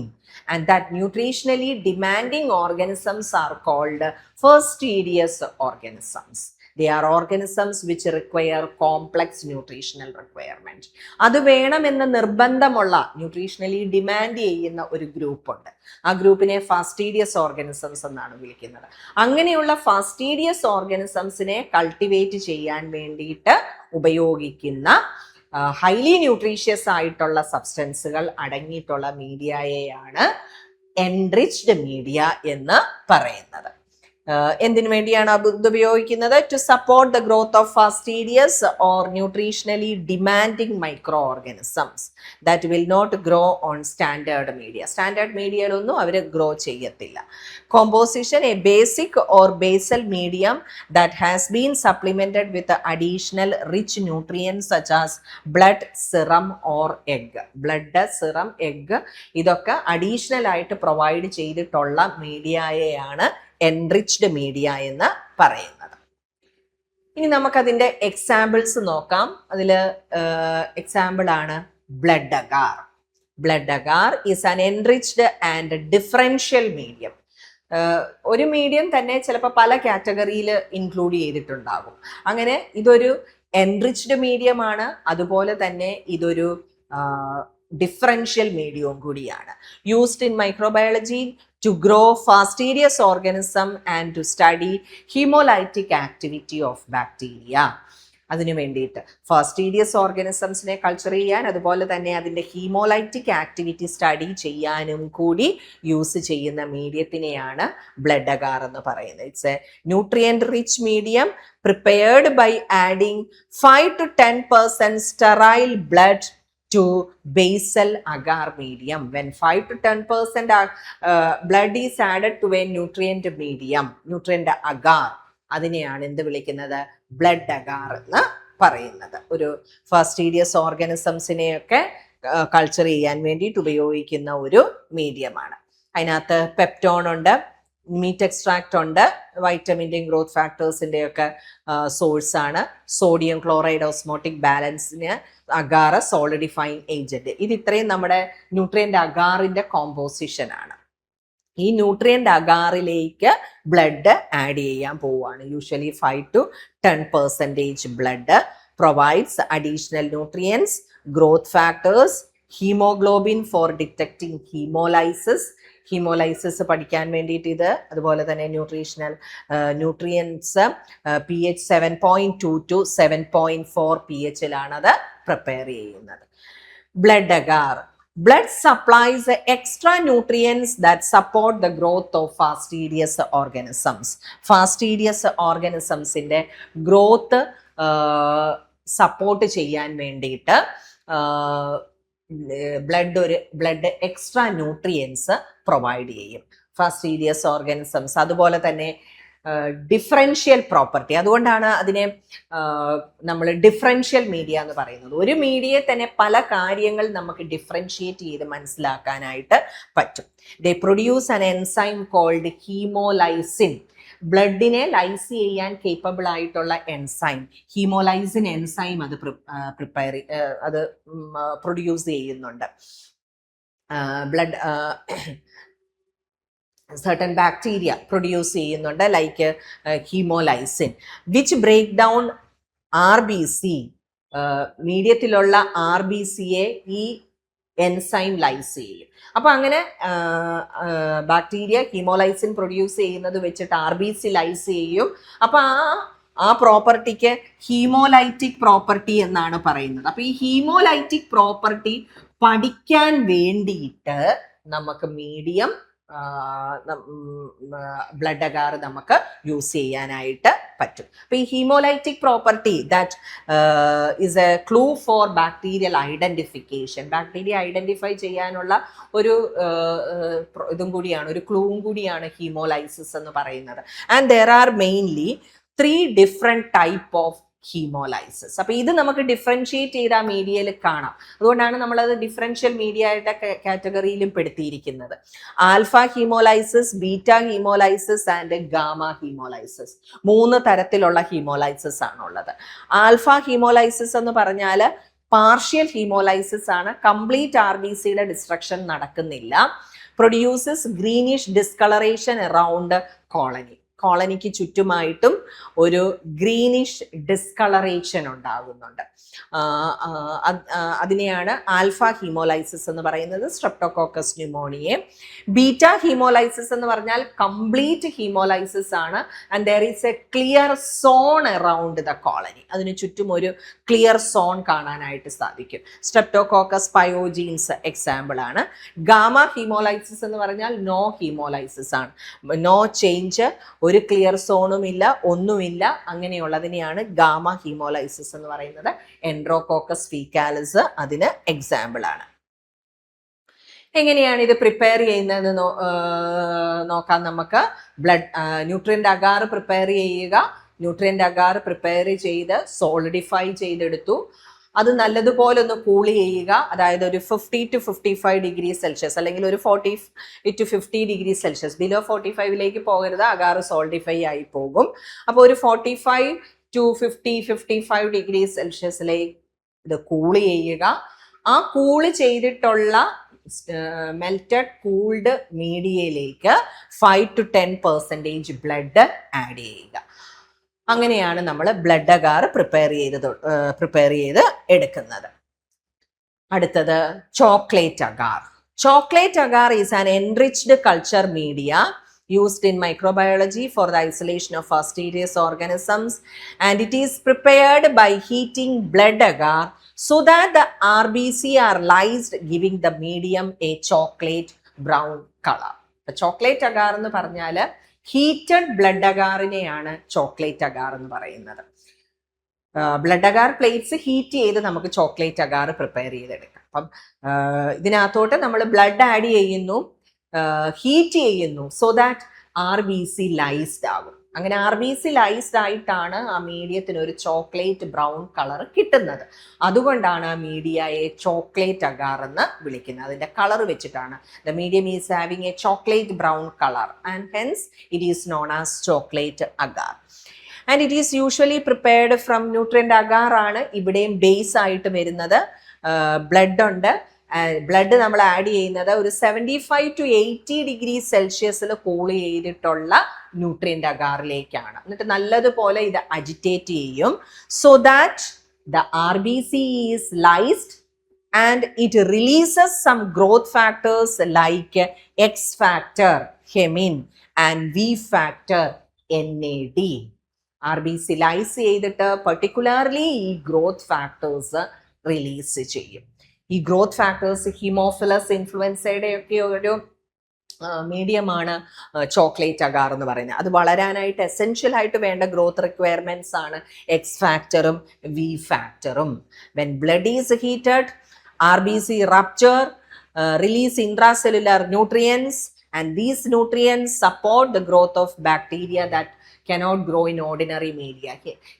And that nutritionally demanding organisms are called fastidious organisms. They are organisms which require complex nutritional requirement. അത് വേണമെന്ന് നിർബന്ധമുള്ള nutritionally demand ചെയ്യുന്ന ഒരു group ഉണ്ട്. ആ ഗ്രൂപ്പിനെ ഫാസ്റ്റീഡിയസ് organisms എന്നാണ് വിളിക്കുന്നത്. അങ്ങനെയുള്ള ഫാസ്റ്റീഡിയസ് ഓർഗാനിസംസിനെ കൾട്ടിവേറ്റ് ചെയ്യാൻ വേണ്ടിയിട്ട് ഉപയോഗിക്കുന്ന ഹൈലി ന്യൂട്രീഷ്യസ് ആയിട്ടുള്ള സബ്സ്റ്റൻസുകൾ അടങ്ങിയിട്ടുള്ള മീഡിയയെയാണ് എൻറിച്ച്ഡ് മീഡിയ എന്ന് പറയുന്നത്. എന്തിനു വേണ്ടിയാണ് ഇത് ഉപയോഗിക്കുന്നത്? To support the growth of fastidious or nutritionally demanding micro organisms that will not grow on standard media. Standard മീഡിയയിലൊന്നും അവർ ഗ്രോ ചെയ്യത്തില്ല. Composition: a basic or basal medium that has been supplemented with additional rich nutrients such as blood, serum or egg. Blood, serum, egg ഇതൊക്കെ additional ആയിട്ട് provide ചെയ്തിട്ടുള്ള മീഡിയയെയാണ് enriched media എന്ന് പറയുന്നത്. ഇനി നമുക്കതിൻ്റെ എക്സാമ്പിൾസ് നോക്കാം. അതിൽ എക്സാമ്പിൾ ആണ് blood agar. Blood agar is an enriched and differential medium. ഒരു മീഡിയം തന്നെ ചിലപ്പോൾ പല കാറ്റഗറിയിൽ ഇൻക്ലൂഡ് ചെയ്തിട്ടുണ്ടാകും. അങ്ങനെ ഇതൊരു എൻറിച്ച്ഡ് മീഡിയമാണ്, അതുപോലെ തന്നെ ഇതൊരു ഡിഫറൻഷ്യൽ മീഡിയവും കൂടിയാണ്. Used in microbiology to grow fastidious organism and to study hemolytic activity of bacteria. അതിനു വേണ്ടിയിട്ട് ഫാസ്റ്റീഡിയസ് ഓർഗാനിസംസിനെ കൾച്ചർ ചെയ്യാൻ, അതുപോലെ തന്നെ അതിൻ്റെ ഹീമോലൈറ്റിക് ആക്ടിവിറ്റി സ്റ്റഡി ചെയ്യാനും കൂടി യൂസ് ചെയ്യുന്ന മീഡിയത്തിനെയാണ് ബ്ലഡ് അഗാർ എന്ന് പറയുന്നത്. It's a nutrient rich medium prepared by adding 5 to 10% sterile blood to basal agar medium. When 5 to 10% blood is added to a nutrient medium, nutrient agar, അതിനെയാണ് എന്ത് വിളിക്കുന്നത്? Blood agar എന്ന് പറയുന്നത്. ഒരു ഫാസ്റ്റീഡിയസ് ഓർഗാനിസംസിനെയൊക്കെ culture ചെയ്യാൻ വേണ്ടിയിട്ട് ഉപയോഗിക്കുന്ന ഒരു മീഡിയമാണ്. അതിനകത്ത് പെപ്റ്റോൺ ഉണ്ട്, മീറ്റ് എക്സ്ട്രാക്റ്റ് ഉണ്ട്, വൈറ്റമിൻ്റെയും ഗ്രോത്ത് ഫാക്ടേഴ്സിൻ്റെയും ഒക്കെ സോഴ്സ് ആണ്. സോഡിയം ക്ലോറൈഡ് ഓസ്മോട്ടിക് ബാലൻസിന് അഗാർ സോളിഡിഫൈങ് ഏജന്റ്. ഇത് ഇത്രയും നമ്മുടെ ന്യൂട്രിയൻ്റ് അഗാറിൻ്റെ കോമ്പോസിഷൻ ആണ്. ഈ ന്യൂട്രിയൻ്റ് അഗാറിലേക്ക് ബ്ലഡ് ആഡ് ചെയ്യാൻ പോവുകയാണ്. Usually 5 to 10% blood provides additional nutrients, growth factors, haemoglobin for detecting haemolysis. Haemolysis പഠിക്കാൻ വേണ്ടിയിട്ട് ഇത്, അതുപോലെ തന്നെ ന്യൂട്രിയൻസ് pH 7.2 to 7.4 pHയിലാണത് പ്രിപ്പയർ ചെയ്യുന്നത്. Blood agar: blood supplies extra nutrients that support the growth of fastidious organisms. Fastidious organismsന്റെ growth support ചെയ്യാൻ വേണ്ടിയിട്ട് ബ്ലഡ് എക്സ്ട്രാ ന്യൂട്രിയൻസ് പ്രൊവൈഡ് ചെയ്യും ഫാസ്റ്റീഡിയസ് ഓർഗാനിസംസ്. അതുപോലെ തന്നെ ഡിഫറൻഷ്യൽ പ്രോപ്പർട്ടി, അതുകൊണ്ടാണ് അതിനെ നമ്മൾ ഡിഫറൻഷ്യൽ മീഡിയ എന്ന് പറയുന്നത്. ഒരു മീഡിയയെ തന്നെ പല കാര്യങ്ങൾ നമുക്ക് ഡിഫറൻഷിയേറ്റ് ചെയ്ത് മനസ്സിലാക്കാനായിട്ട് പറ്റും. They produce an enzyme called haemolysin. ബ്ലഡിനെ ലൈസ് ചെയ്യാൻ കേപ്പബിൾ ആയിട്ടുള്ള എൻസൈം, ഹീമോലൈസിൻ എൻസൈം അത് പ്രൊഡ്യൂസ് ചെയ്യുന്നുണ്ട്. ബ്ലഡ് certain bacteria produce ചെയ്യുന്നുണ്ട്, like haemolysin, which break down RBC. മീഡിയത്തിലുള്ള RBCയെ ഈ എൻസൈം ലൈസ് ചെയ്യും. അപ്പൊ അങ്ങനെ ബാക്ടീരിയ ഹീമോലൈസിൻ പ്രൊഡ്യൂസ് ചെയ്യുന്നത് വെച്ചിട്ട് RBC ലൈസ് ചെയ്യും. അപ്പൊ ആ പ്രോപ്പർട്ടിക്ക് ഹീമോലൈറ്റിക് പ്രോപ്പർട്ടി എന്നാണ് പറയുന്നത്. അപ്പൊ ഈ ഹീമോലൈറ്റിക് പ്രോപ്പർട്ടി പഠിക്കാൻ വേണ്ടിയിട്ട് നമുക്ക് മീഡിയം ബ്ലഡ് അഗാർ നമുക്ക് യൂസ് ചെയ്യാനായിട്ട് പറ്റും. അപ്പൊ ഈ haemolytic property that is a clue for bacterial identification. Bacteria identify ചെയ്യാനുള്ള ഒരു ഇതും കൂടിയാണ്, ഒരു ക്ലൂവും കൂടിയാണ് ഹീമോലൈസിസ് എന്ന് പറയുന്നത്. And there are mainly 3 different type of haemolysis. അപ്പൊ ഇത് നമുക്ക് ഡിഫറൻഷിയേറ്റ് ചെയ്ത് ആ മീഡിയയിൽ കാണാം. അതുകൊണ്ടാണ് നമ്മളത് ഡിഫറൻഷ്യൽ മീഡിയ ആയിട്ട് കാറ്റഗറിയിലും പെടുത്തിയിരിക്കുന്നത്. Alpha haemolysis, beta haemolysis and gamma haemolysis. 3 തരത്തിലുള്ള ഹീമോലൈസിസ് ആണുള്ളത്. ആൽഫ ഹീമോലൈസിസ് എന്ന് പറഞ്ഞാൽ പാർഷ്യൽ ഹീമോലൈസിസ് ആണ്. കംപ്ലീറ്റ് RBCയുടെ ഡിസ്ട്രക്ഷൻ നടക്കുന്നില്ല. Produces greenish discolouration around colony. കോളനിക്ക് ചുറ്റുമായിട്ടും ഒരു ഗ്രീനിഷ് ഡിസ്കളറേഷൻ ഉണ്ടാകുന്നുണ്ട്. അതിനെയാണ് ആൽഫ ഹീമോലൈസിസ് എന്ന് പറയുന്നത്, സ്ട്രെപ്റ്റോകോക്കസ് ന്യൂമോണിയെ. ബീറ്റ ഹീമോലൈസിസ് എന്ന് പറഞ്ഞാൽ കംപ്ലീറ്റ് ഹീമോലൈസിസ് ആണ്. And there is A clear zone around the colony. അതിന് ചുറ്റും ഒരു ക്ലിയർ സോൺ കാണാനായിട്ട് സാധിക്കും. സ്ട്രെപ്റ്റോകോക്കസ് പയോജീൻസ് എക്സാമ്പിൾ ആണ്. ഗാമ ഹീമോലൈസിസ് എന്ന് പറഞ്ഞാൽ നോ ഹീമോലൈസിസ് ആണ്. നോ ചേഞ്ച്, ഒരു ക്ലിയർ സോണും ഇല്ല, ഒന്നുമില്ല. അങ്ങനെയുള്ളതിനെയാണ് ഗാമ ഹീമോലൈസിസ് എന്ന് പറയുന്നത്. എൻട്രോകോക്കസ് ഫീക്കാലിസ് അതിന് എക്സാമ്പിൾ ആണ്. എങ്ങനെയാണ് ഇത് പ്രിപ്പയർ ചെയ്യുന്നത് നോക്കാം നമുക്ക്. ബ്ലഡ് ന്യൂട്രിയൻ്റ് അഗാർ പ്രിപ്പയർ ചെയ്യുക. ന്യൂട്രിയൻ്റ് അഗാർ പ്രിപ്പയർ ചെയ്ത് സോളിഡിഫൈ ചെയ്തെടുത്തു. അത് നല്ലതുപോലെ ഒന്ന് കൂൾ ചെയ്യുക. അതായത് ഒരു 50 to 55 ഡിഗ്രി സെൽഷ്യസ് അല്ലെങ്കിൽ ഒരു 40 to 50 ഡിഗ്രി സെൽഷ്യസ്. ബിലോ 45ലേക്ക് പോകരുത്, അഗാർ സോൾഡിഫൈ ആയി പോകും. അപ്പോൾ ഒരു 45 to 55 ഡിഗ്രി സെൽഷ്യസിലേക്ക് ഇത് കൂൾ ചെയ്യുക. ആ കൂള് ചെയ്തിട്ടുള്ള മെൽറ്റഡ് കൂൾഡ് മീഡിയയിലേക്ക് 5 to 10% ബ്ലഡ് ആഡ് ചെയ്യുക. അങ്ങനെയാണ് നമ്മൾ ബ്ലഡ് അഗാർ പ്രിപ്പയർ ചെയ്ത് എടുക്കുന്നത്. അടുത്തത് chocolate agar. Chocolate agar is an enriched culture media used in microbiology for the isolation of fastidious organisms, and it is prepared by heating blood agar so that the RBC are lysed, giving the medium a chocolate brown color. Chocolate agar എന്ന് പറഞ്ഞാൽ heated blood അഗാറിനെയാണ് chocolate agar എന്ന് പറയുന്നത്. Blood agar plates heat ചെയ്ത് നമുക്ക് chocolate agar prepare ചെയ്തെടുക്കാം. അപ്പം ഇതിനകത്തോട്ട് നമ്മൾ ബ്ലഡ് ആഡ് ചെയ്യുന്നു, ഹീറ്റ് ചെയ്യുന്നു, സോ ദാറ്റ് RBC ലൈസ്ഡ് ആകും. അങ്ങനെ RBC ലൈസ്ഡ് ആയിട്ടാണ് ആ മീഡിയത്തിന് ഒരു ചോക്ലേറ്റ് ബ്രൗൺ കളർ കിട്ടുന്നത്. അതുകൊണ്ടാണ് ആ മീഡിയയെ ചോക്ലേറ്റ് അഗാർ എന്ന് വിളിക്കുന്നത്. അതിന്റെ കളർ വെച്ചിട്ടാണ്. The medium is having A chocolate brown colour and hence it is known as chocolate agar. And it is usually prepared from nutrient agar ആണ് ഇവിടെയും ബേസ് ആയിട്ട് വരുന്നത്. ബ്ലഡ് ഉണ്ട്. ബ്ലഡ് നമ്മൾ ആഡ് ചെയ്യുന്നത് ഒരു 75 to 80 ഡിഗ്രി സെൽഷ്യസിൽ കൂൾ ചെയ്തിട്ടുള്ള ന്യൂട്രിയൻ്റ് അഗാറിലേക്കാണ്. എന്നിട്ട് നല്ലതുപോലെ ഇത് അജിറ്റേറ്റ് ചെയ്യും. So that the RBC is lysed and it releases some growth factors like X factor, haemin and V factor, NAD. RBC lyse ചെയ്തിട്ട് പെർട്ടിക്കുലർലി ഈ ഗ്രോത്ത് ഫാക്ടേഴ്സ് റിലീസ് ചെയ്യും. ഈ ഗ്രോത്ത് ഫാക്ടേഴ്സ് ഹീമോഫിലസ് ഇൻഫ്ലുവൻസയുടെ ഒക്കെ ഒരു മീഡിയമാണ് ചോക്ലേറ്റ് അഗാർ എന്ന് പറയുന്നത്. അത് വളരാനായിട്ട് essential ആയിട്ട് വേണ്ട ഗ്രോത്ത് റിക്വയർമെന്റ്സ് ആണ് X ഫാക്ടറും V ഫാക്ടറും. When blood is heated, RBC rupture, release intracellular nutrients, and these nutrients support the growth of bacteria that cannot grow in ordinary media.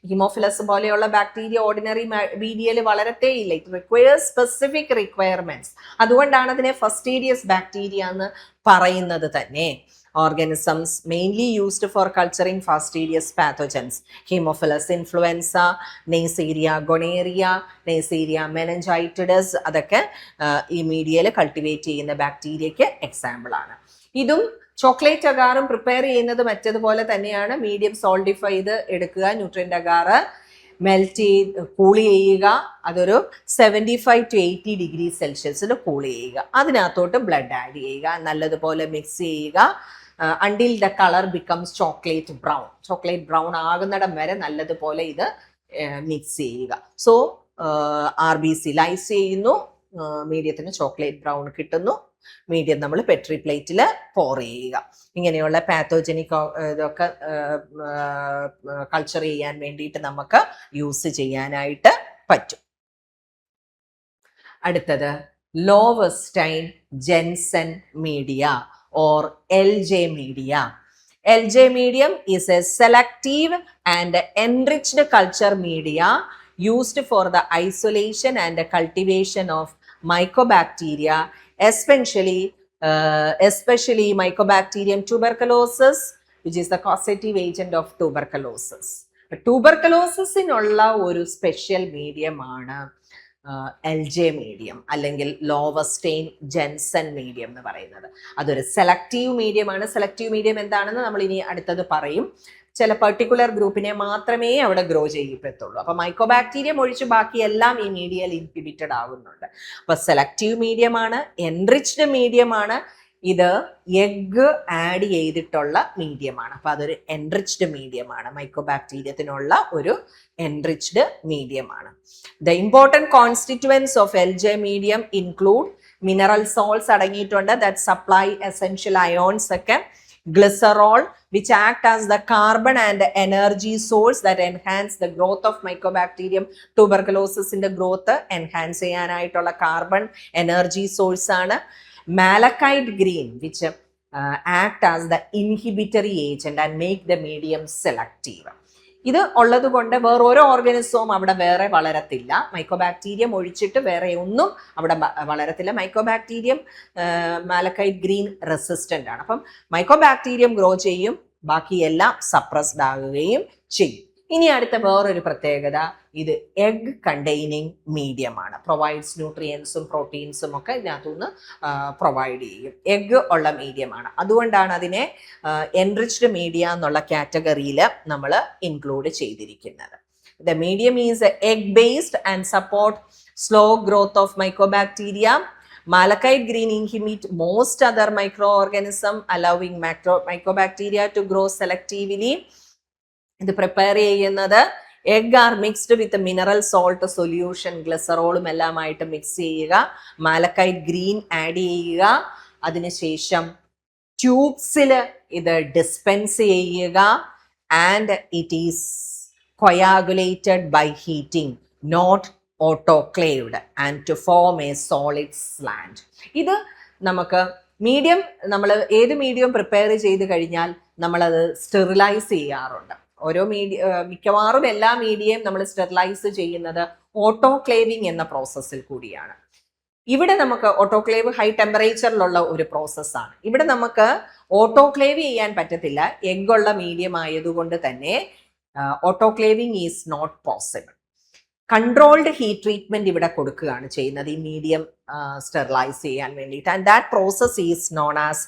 Haemophilus പോലെയുള്ള bacteria ordinary മീഡിയയിൽ വളരത്തേയില്ല. It requires specific requirements. അതുകൊണ്ടാണ് അതിനെ ഫസ്റ്റീരിയസ് bacteria എന്ന് പറയുന്നത് തന്നെ. Organisms mainly used for culturing fastidious pathogens, Haemophilus influenza, Neisseria gonorrhea, Neisseria meningitidis, അതൊക്കെ ഈ മീഡിയയിൽ കൾട്ടിവേറ്റ് ചെയ്യുന്ന ബാക്ടീരിയയ്ക്ക് എക്സാമ്പിൾ ആണ്. ഇതും ചോക്ലേറ്റ് അഗാറും പ്രിപ്പയർ ചെയ്യുന്നത് മറ്റതുപോലെ തന്നെയാണ്. മീഡിയം സോൾഡിഫൈ ചെയ്ത് എടുക്കുക, ന്യൂട്രിയൻ്റ് അഗാറ് മെൽറ്റ് ചെയ്ത് കൂൾ ചെയ്യുക. അതൊരു 75 to 80 ഡിഗ്രി സെൽഷ്യസിൽ കൂൾ ചെയ്യുക. അതിനകത്തോട്ട് ബ്ലഡ് ആഡ് ചെയ്യുക, നല്ലതുപോലെ മിക്സ് ചെയ്യുക. Until the colour becomes chocolate brown. Chocolate brown ആകുന്നിടം വരെ നല്ലതുപോലെ ഇത് മിക്സ് ചെയ്യുക. സോ RBC ലൈസ് ചെയ്യുന്നു, മീഡിയത്തിന് ചോക്ലേറ്റ് ബ്രൗൺ കിട്ടുന്നു. മീഡിയം നമ്മൾ പെട്രി പ്ലേറ്റിൽ പോർ ചെയ്യുക. ഇങ്ങനെയുള്ള പാത്തോജനിക് ഇതൊക്കെ കൾച്ചർ ചെയ്യാൻ വേണ്ടിയിട്ട് നമുക്ക് യൂസ് ചെയ്യാനായിട്ട് പറ്റും. അടുത്തത് Lowenstein Jensen media or LJ media. LJ medium is a selective and enriched culture media used for the isolation and cultivation of mycobacteria, especially Mycobacterium tuberculosis, which is the causative agent of tuberculosis. ട്യൂബർക്കലോസിനുള്ള ഒരു special മീഡിയമാണ് LJ medium അല്ലെങ്കിൽ ലോവസ്റ്റൈൻ Jenson medium എന്ന് പറയുന്നത്. അതൊരു selective മീഡിയമാണ്. Selective medium എന്താണെന്ന് നമ്മൾ ഇനി അടുത്തത് പറയും. ചില പെർട്ടിക്കുലർ ഗ്രൂപ്പിനെ മാത്രമേ അവിടെ ഗ്രോ ചെയ്യപ്പെത്തുള്ളൂ. അപ്പൊ മൈക്കോബാക്ടീരിയം ഒഴിച്ച് ബാക്കി എല്ലാം ഈ മീഡിയയിൽ ഇൻഹിബിറ്റഡ് ആകുന്നുണ്ട്. അപ്പൊ സെലക്റ്റീവ് മീഡിയമാണ്, എൻറിച്ച്ഡ് മീഡിയമാണ്. ഇത് എഗ് ആഡ് ചെയ്തിട്ടുള്ള മീഡിയമാണ്. അപ്പൊ അതൊരു എൻറിച്ച്ഡ് മീഡിയമാണ്. മൈക്കോബാക്ടീരിയത്തിനുള്ള ഒരു എൻറിച്ച്ഡ് മീഡിയമാണ്. The important constituents of LJ medium include mineral salts അടങ്ങിയിട്ടുണ്ട്, ദാറ്റ് സപ്ലൈ എസെൻഷ്യൽ അയോൺസ് ഒക്കെ, glycerol which act as the carbon and energy source that enhance the growth of Mycobacterium tuberculosis in the growth enhance ചെയ്യാനായിട്ടുള്ള carbon energy source ആണ്. Malachite green which act as the inhibitory agent and make the medium selective. ഇത് ഉള്ളത് കൊണ്ട് വേറൊരു ഓർഗാനിസവും അവിടെ വേറെ വളരത്തില്ല. Mycobacterium ഒഴിച്ചിട്ട് വേറെ ഒന്നും അവിടെ വളരത്തില്ല. മൈക്കോബാക്ടീരിയം മാലക്കൈറ്റ് ഗ്രീൻ റെസിസ്റ്റന്റ് ആണ്. അപ്പം മൈക്കോബാക്ടീരിയം ഗ്രോ ചെയ്യും, ബാക്കിയെല്ലാം സപ്രസ്ഡ് ആകുകയും ചെയ്യും. ഇനി അടുത്ത വേറൊരു പ്രത്യേകത, ഇത് എഗ് കണ്ടെയ്നിങ് മീഡിയം ആണ്. പ്രൊവൈഡ്സ് ന്യൂട്രിയൻസും പ്രോട്ടീൻസും ഒക്കെ ഇതിനകത്തുനിന്ന് പ്രൊവൈഡ് ചെയ്യും. എഗ് ഉള്ള മീഡിയമാണ്. അതുകൊണ്ടാണ് അതിനെ എൻറിച്ച്ഡ് മീഡിയ എന്നുള്ള കാറ്റഗറിയിൽ നമ്മൾ ഇൻക്ലൂഡ് ചെയ്തിരിക്കുന്നത്. The medium is egg based and support slow growth of mycobacteria. Malachite green inhibit most other microorganism, allowing mycobacteria to grow selectively. ഇത് പ്രിപ്പയർ ചെയ്യുന്നത് egg are mixed with mineral salt solution, ഗ്ലിസറോളും എല്ലാമായിട്ട് mix ചെയ്യുക, malachite green add ചെയ്യുക, അതിനുശേഷം ട്യൂബ്സിൽ ഇത് dispense ചെയ്യുക. And it is coagulated by heating, not autoclaved and to form a solid slant. ഇത് നമുക്ക് മീഡിയം, നമ്മൾ ഏത് മീഡിയം പ്രിപ്പയർ ചെയ്ത് കഴിഞ്ഞാൽ നമ്മളത് സ്റ്റെറിലൈസ് ചെയ്യാറുണ്ട്. ഓരോ മിക്കവാറും എല്ലാ മീഡിയയും നമ്മൾ സ്റ്റെറിലൈസ് ചെയ്യുന്നത് ഓട്ടോക്ലേവിംഗ് എന്ന പ്രോസസ്സിൽ കൂടിയാണ്. ഇവിടെ നമുക്ക് ഓട്ടോക്ലേവ് ഹൈ ടെമ്പറേച്ചറിലുള്ള ഒരു പ്രോസസ്സാണ്. ഇവിടെ നമുക്ക് ഓട്ടോക്ലേവ് ചെയ്യാൻ പറ്റത്തില്ല. എഗ്ഗുള്ള മീഡിയം ആയതുകൊണ്ട് തന്നെ autoclaving is not possible. Controlled heat treatment ഇവിടെ കൊടുക്കുകയാണ് ചെയ്യുന്നത് ഈ മീഡിയം സ്റ്റെറിലൈസ് ചെയ്യാൻ വേണ്ടിയിട്ട്. And that process is known as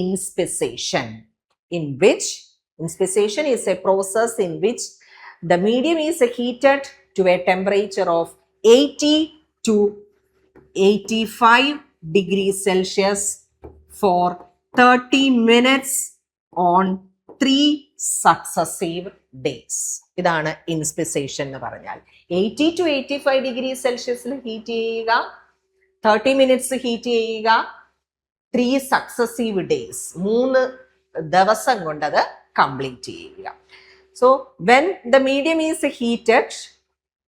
inspissation, in which inspisation is a process in which the medium is heated to a temperature of 80 to 85 degrees Celsius for 30 minutes on 3 successive days. ഇതാണ് ഇൻസ്പിസേഷൻ എന്ന് പറഞ്ഞാൽ. 80 to 85 degree സെൽഷ്യസിൽ heat ചെയ്യുക, 30 minutes heat ചെയ്യുക, 3 successive days, 3 ദിവസം കൊണ്ടത് complete ചെയ്യുക. So when the medium is heated,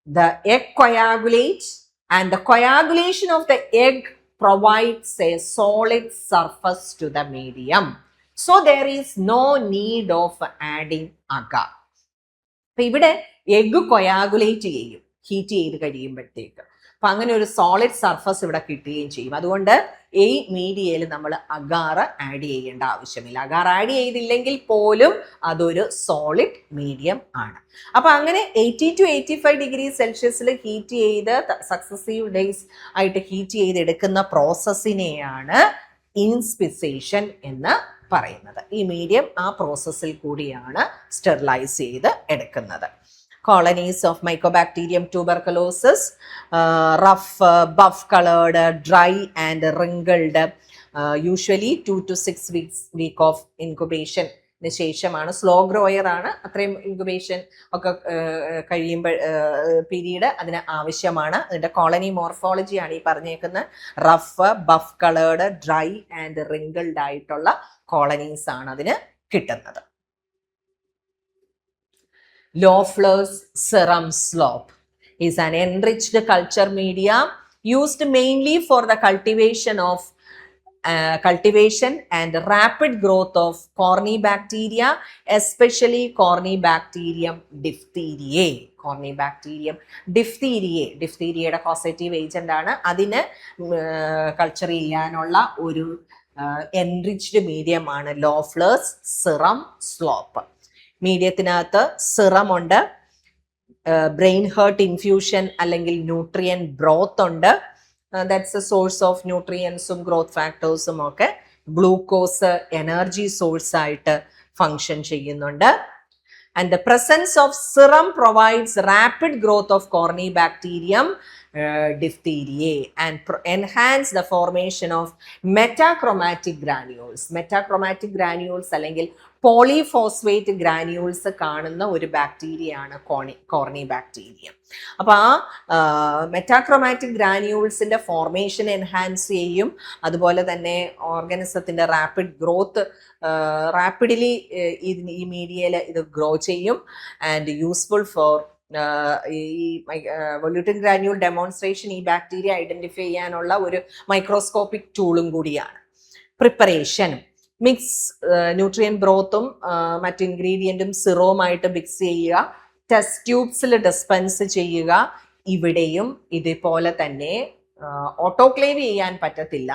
the egg coagulate and the coagulation of the egg provides a solid surface to the medium. So there is no need of adding agar. അപ്പൊ ഇവിടെ egg coagulate ചെയ്യും heat ചെയ്ത് കഴിയുമ്പോഴത്തേക്ക്. അപ്പൊ അങ്ങനെ ഒരു solid surface ഇവിടെ കിട്ടുകയും ചെയ്യും. അതുകൊണ്ട് ഈ മീഡിയയിൽ നമ്മൾ അഗാർ ആഡ് ചെയ്യേണ്ട ആവശ്യമില്ല. അഗാർ ആഡ് ചെയ്തില്ലെങ്കിൽ പോലും അതൊരു സോളിഡ് മീഡിയം ആണ്. അപ്പൊ അങ്ങനെ 80 to 85 ഡിഗ്രി സെൽഷ്യസിൽ ഹീറ്റ് ചെയ്ത് സക്സസീവ് ഡേയ്സ് ആയിട്ട് ഹീറ്റ് ചെയ്തെടുക്കുന്ന പ്രോസസ്സിനെയാണ് ഇൻസ്പിസേഷൻ എന്ന് പറയുന്നത്. ഈ മീഡിയം ആ പ്രോസസ്സിൽ കൂടിയാണ് സ്റ്റെറിലൈസ് ചെയ്ത് എടുക്കുന്നത്. Colonies of Mycobacterium tuberculosis, rough, buff-colored, dry and wrinkled, usually 2 to 6 weeks of incubation ശേഷമാണ്. സ്ലോ ഗ്രോയർ ആണ്, അത്രയും ഇൻക്യുബേഷൻ ഒക്കെ കഴിയുമ്പോൾ പീരീഡ് അതിന് ആവശ്യമാണ്. അതിന്റെ കോളനി മോർഫോളജിയാണ് ഈ പറഞ്ഞേക്കുന്ന rough, buff coloured, dry and wrinkled ആയിട്ടുള്ള കോളനീസ് ആണ് അതിന് കിട്ടുന്നത്. Loeffler's serum slope is an enriched culture media used mainly for the cultivation and rapid growth of Corynebacteria, especially Corynebacterium diphtheriae. Corynebacterium diphtheriae, diphtheriaയുടെ causative agent ആണ്. അതിന് culture ചെയ്യാനുള്ള ഒരു enriched മീഡിയമാണ് ലോഫ്ലേഴ്സ് സിറം സ്ലോപ്പ്. മീഡിയത്തിനകത്ത് സിറം ഉണ്ട്, brain heart infusion അല്ലെങ്കിൽ nutrient broth ഉണ്ട്. ദാറ്റ്സ് എ സോഴ്സ് ഓഫ് ന്യൂട്രിയൻസും ഗ്രോത്ത് ഫാക്ടേഴ്സും ഒക്കെ. ഗ്ലൂക്കോസ് എനർജി സോഴ്സ് ആയിട്ട് ഫങ്ഷൻ ചെയ്യുന്നുണ്ട്. And the presence of serum provides rapid growth of Corynebacterium diphtheriae and enhance the formation of metachromatic granules. Metachromatic granules അല്ലെങ്കിൽ polyphosphate granules കാണുന്ന ഒരു ബാക്ടീരിയയാണ് കോർണിബാക്ടീരിയം. അപ്പൊ ആ മെറ്റാക്രോമാറ്റിക് ഗ്രാന്യൂൾസിന്റെ ഫോർമേഷൻ എൻഹാൻസ് ചെയ്യും. അതുപോലെ തന്നെ ഓർഗാനിസത്തിന്റെ റാപ്പിഡ് ഗ്രോത്ത് റാപ്പിഡ്ലി ഈ മീഡിയയിൽ ഇത് ഗ്രോ ചെയ്യും. ആൻഡ് യൂസ്ഫുൾ ഫോർ ഈ വൊല്യൂട്ടിൻ ഗ്രാന്യൂൾ ഡെമോൺസ്ട്രേഷൻ ഈ ബാക്ടീരിയ ഐഡന്റിഫൈ ചെയ്യാനുള്ള ഒരു മൈക്രോസ്കോപ്പിക് ടൂളും കൂടിയാണ്. പ്രിപ്പറേഷൻ മിക്സ് ന്യൂട്രിയൻ ബ്രോത്തും മറ്റ് ഇൻഗ്രീഡിയൻറ്റും സിറോമായിട്ട് മിക്സ് ചെയ്യുക, ടെസ്റ്റ് ട്യൂബ്സിൽ ഡിസ്പെൻസ് ചെയ്യുക. ഇവിടെയും ഇതുപോലെ തന്നെ ഓട്ടോക്ലേവ് ചെയ്യാൻ പറ്റത്തില്ല.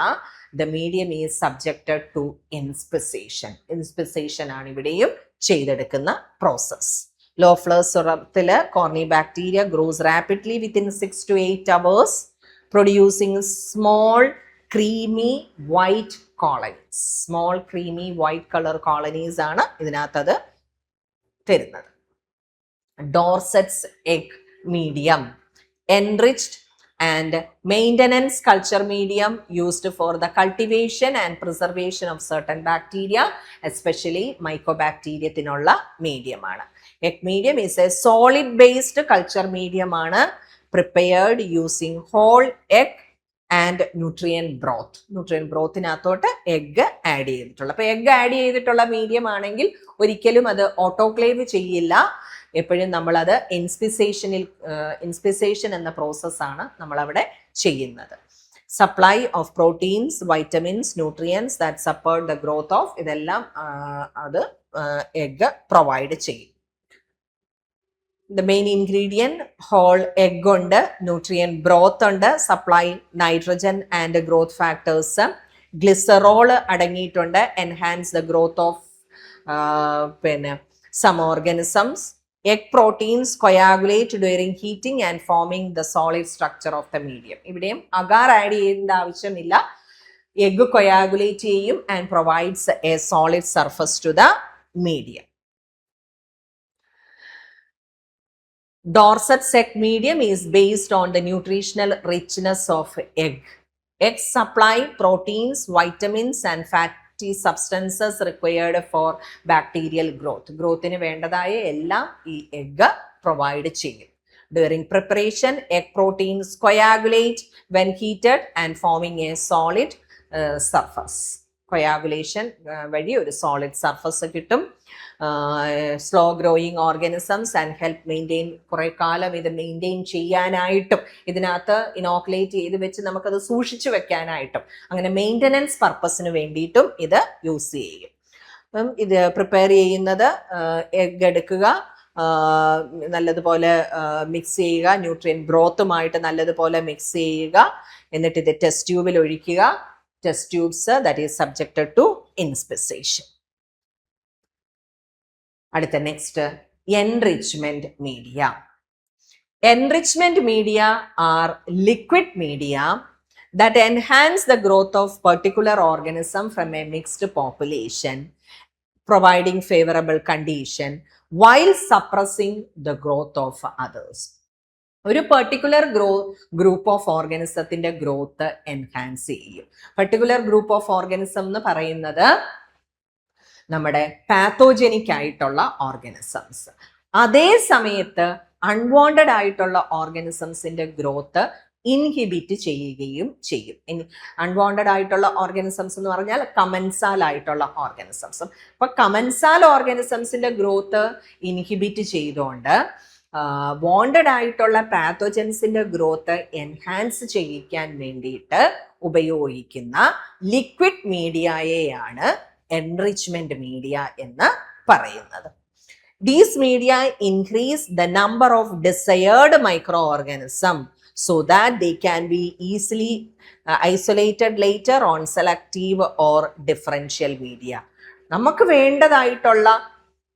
The medium is subjected to inspissation. Inspissation ആണ് ഇവിടെയും ചെയ്തെടുക്കുന്ന പ്രോസസ്. ലോഫ്ലേഴ്സ് സിറത്തില് corynebacteria grows rapidly within 6 to 8 hours, producing small creamy white colonies. Small creamy white colour colonies ആണ് ഇതിനകത്തത് തരുന്നത്. Dorset's egg medium, enriched and maintenance culture medium used for the cultivation and preservation of certain bacteria, especially mycobacteriaത്തിനുള്ള മീഡിയമാണ്. Egg medium is a solid based culture medium ആണ്, prepared using whole egg and nutrient broth. Nutrient ബ്രോത്തിനകത്തോട്ട് egg add ചെയ്തിട്ടുള്ള. അപ്പൊ egg add ചെയ്തിട്ടുള്ള medium ആണെങ്കിൽ ഒരിക്കലും അത് autoclave ചെയ്യില്ല. എപ്പോഴും നമ്മളത് ഇൻസ്പിസേഷൻ എന്ന പ്രോസസ്സാണ് നമ്മളവിടെ ചെയ്യുന്നത്. Supply of proteins, vitamins, nutrients that support the growth of, ഇതെല്ലാം അത് എഗ്ഗ് പ്രൊവൈഡ് ചെയ്യും. The main ingredient whole egg ഉണ്ട്, ന്യൂട്രിയൻ ബ്രോത്ത് ഉണ്ട്, supply nitrogen and growth factors, glycerol അടങ്ങിയിട്ടുണ്ട്, enhance the growth of some organisms. Egg proteins coagulate during heating and forming the solid structure of the medium. ഇവിടെയും agar add ചെയ്യേണ്ട ആവശ്യമില്ല. Egg coagulate ചെയ്യും and provides a solid surface to the medium. Dorset's egg medium is based on the nutritional richness of egg. Eggs supply proteins, vitamins and fatty substances required for bacterial growth. Growthന് വേണ്ടതായ എല്ലാം ഈ egg provide ചെയ്യും. During preparation, egg proteins coagulate when heated and forming a solid surface. Coagulation വഴി ഒരു solid surface കിട്ടും. Slow growing organisms and help maintain, കുറെ കാലം ഇത് മെയിൻറ്റെയിൻ ചെയ്യാനായിട്ടും ഇതിനകത്ത് ഇനോക്കുലേറ്റ് ചെയ്ത് വെച്ച് നമുക്കത് സൂക്ഷിച്ചു വെക്കാനായിട്ടും അങ്ങനെ മെയിൻ്റനൻസ് പർപ്പസിന് വേണ്ടിയിട്ടും ഇത് യൂസ് ചെയ്യും. അപ്പം ഇത് പ്രിപ്പയർ ചെയ്യുന്നത് എഗ് എടുക്കുക, നല്ലതുപോലെ മിക്സ് ചെയ്യുക, ന്യൂട്രിയൻ ബ്രോത്തുമായിട്ട് നല്ലതുപോലെ മിക്സ് ചെയ്യുക, എന്നിട്ട് ഇത് ടെസ്റ്റ് ട്യൂബിൽ ഒഴിക്കുക. Test tubes that is subjected to inspisation. അടുത്ത next enrichment media. Enrichment media are liquid media that enhance the growth of particular organism from a mixed population, providing favorable condition while suppressing the growth of others. ഒരു particular group of ഓർഗാനിസത്തിന്റെ growth enhance ചെയ്യും. Particular group of organism എന്ന് പറയുന്നത് നമ്മുടെ pathogenic ആയിട്ടുള്ള organisms. അതേ സമയത്ത് unwanted ആയിട്ടുള്ള ഓർഗാനിസംസിന്റെ ഗ്രോത്ത് ഇൻഹിബിറ്റ് ചെയ്യുകയും ചെയ്യും. അൺവാണ്ടഡ് ആയിട്ടുള്ള ഓർഗാനിസംസ് എന്ന് പറഞ്ഞാൽ കമൻസാൽ ആയിട്ടുള്ള ഓർഗാനിസംസും. അപ്പൊ കമൻസാൽ ഓർഗാനിസംസിന്റെ ഗ്രോത്ത് ഇൻഹിബിറ്റ് ചെയ്തുകൊണ്ട് വാണ്ടഡ് ആയിട്ടുള്ള പാത്തോജൻസിന്റെ ഗ്രോത്ത് എൻഹാൻസ് ചെയ്യിക്കാൻ വേണ്ടിയിട്ട് ഉപയോഗിക്കുന്ന ലിക്വിഡ് മീഡിയയെയാണ് എൻറിച്ച്മെന്റ് മീഡിയ എന്ന് പറയുന്നത്. These media increase the number of desired microorganisms so that they can be easily isolated later on selective or differential media. നമുക്ക് വേണ്ടതായിട്ടുള്ള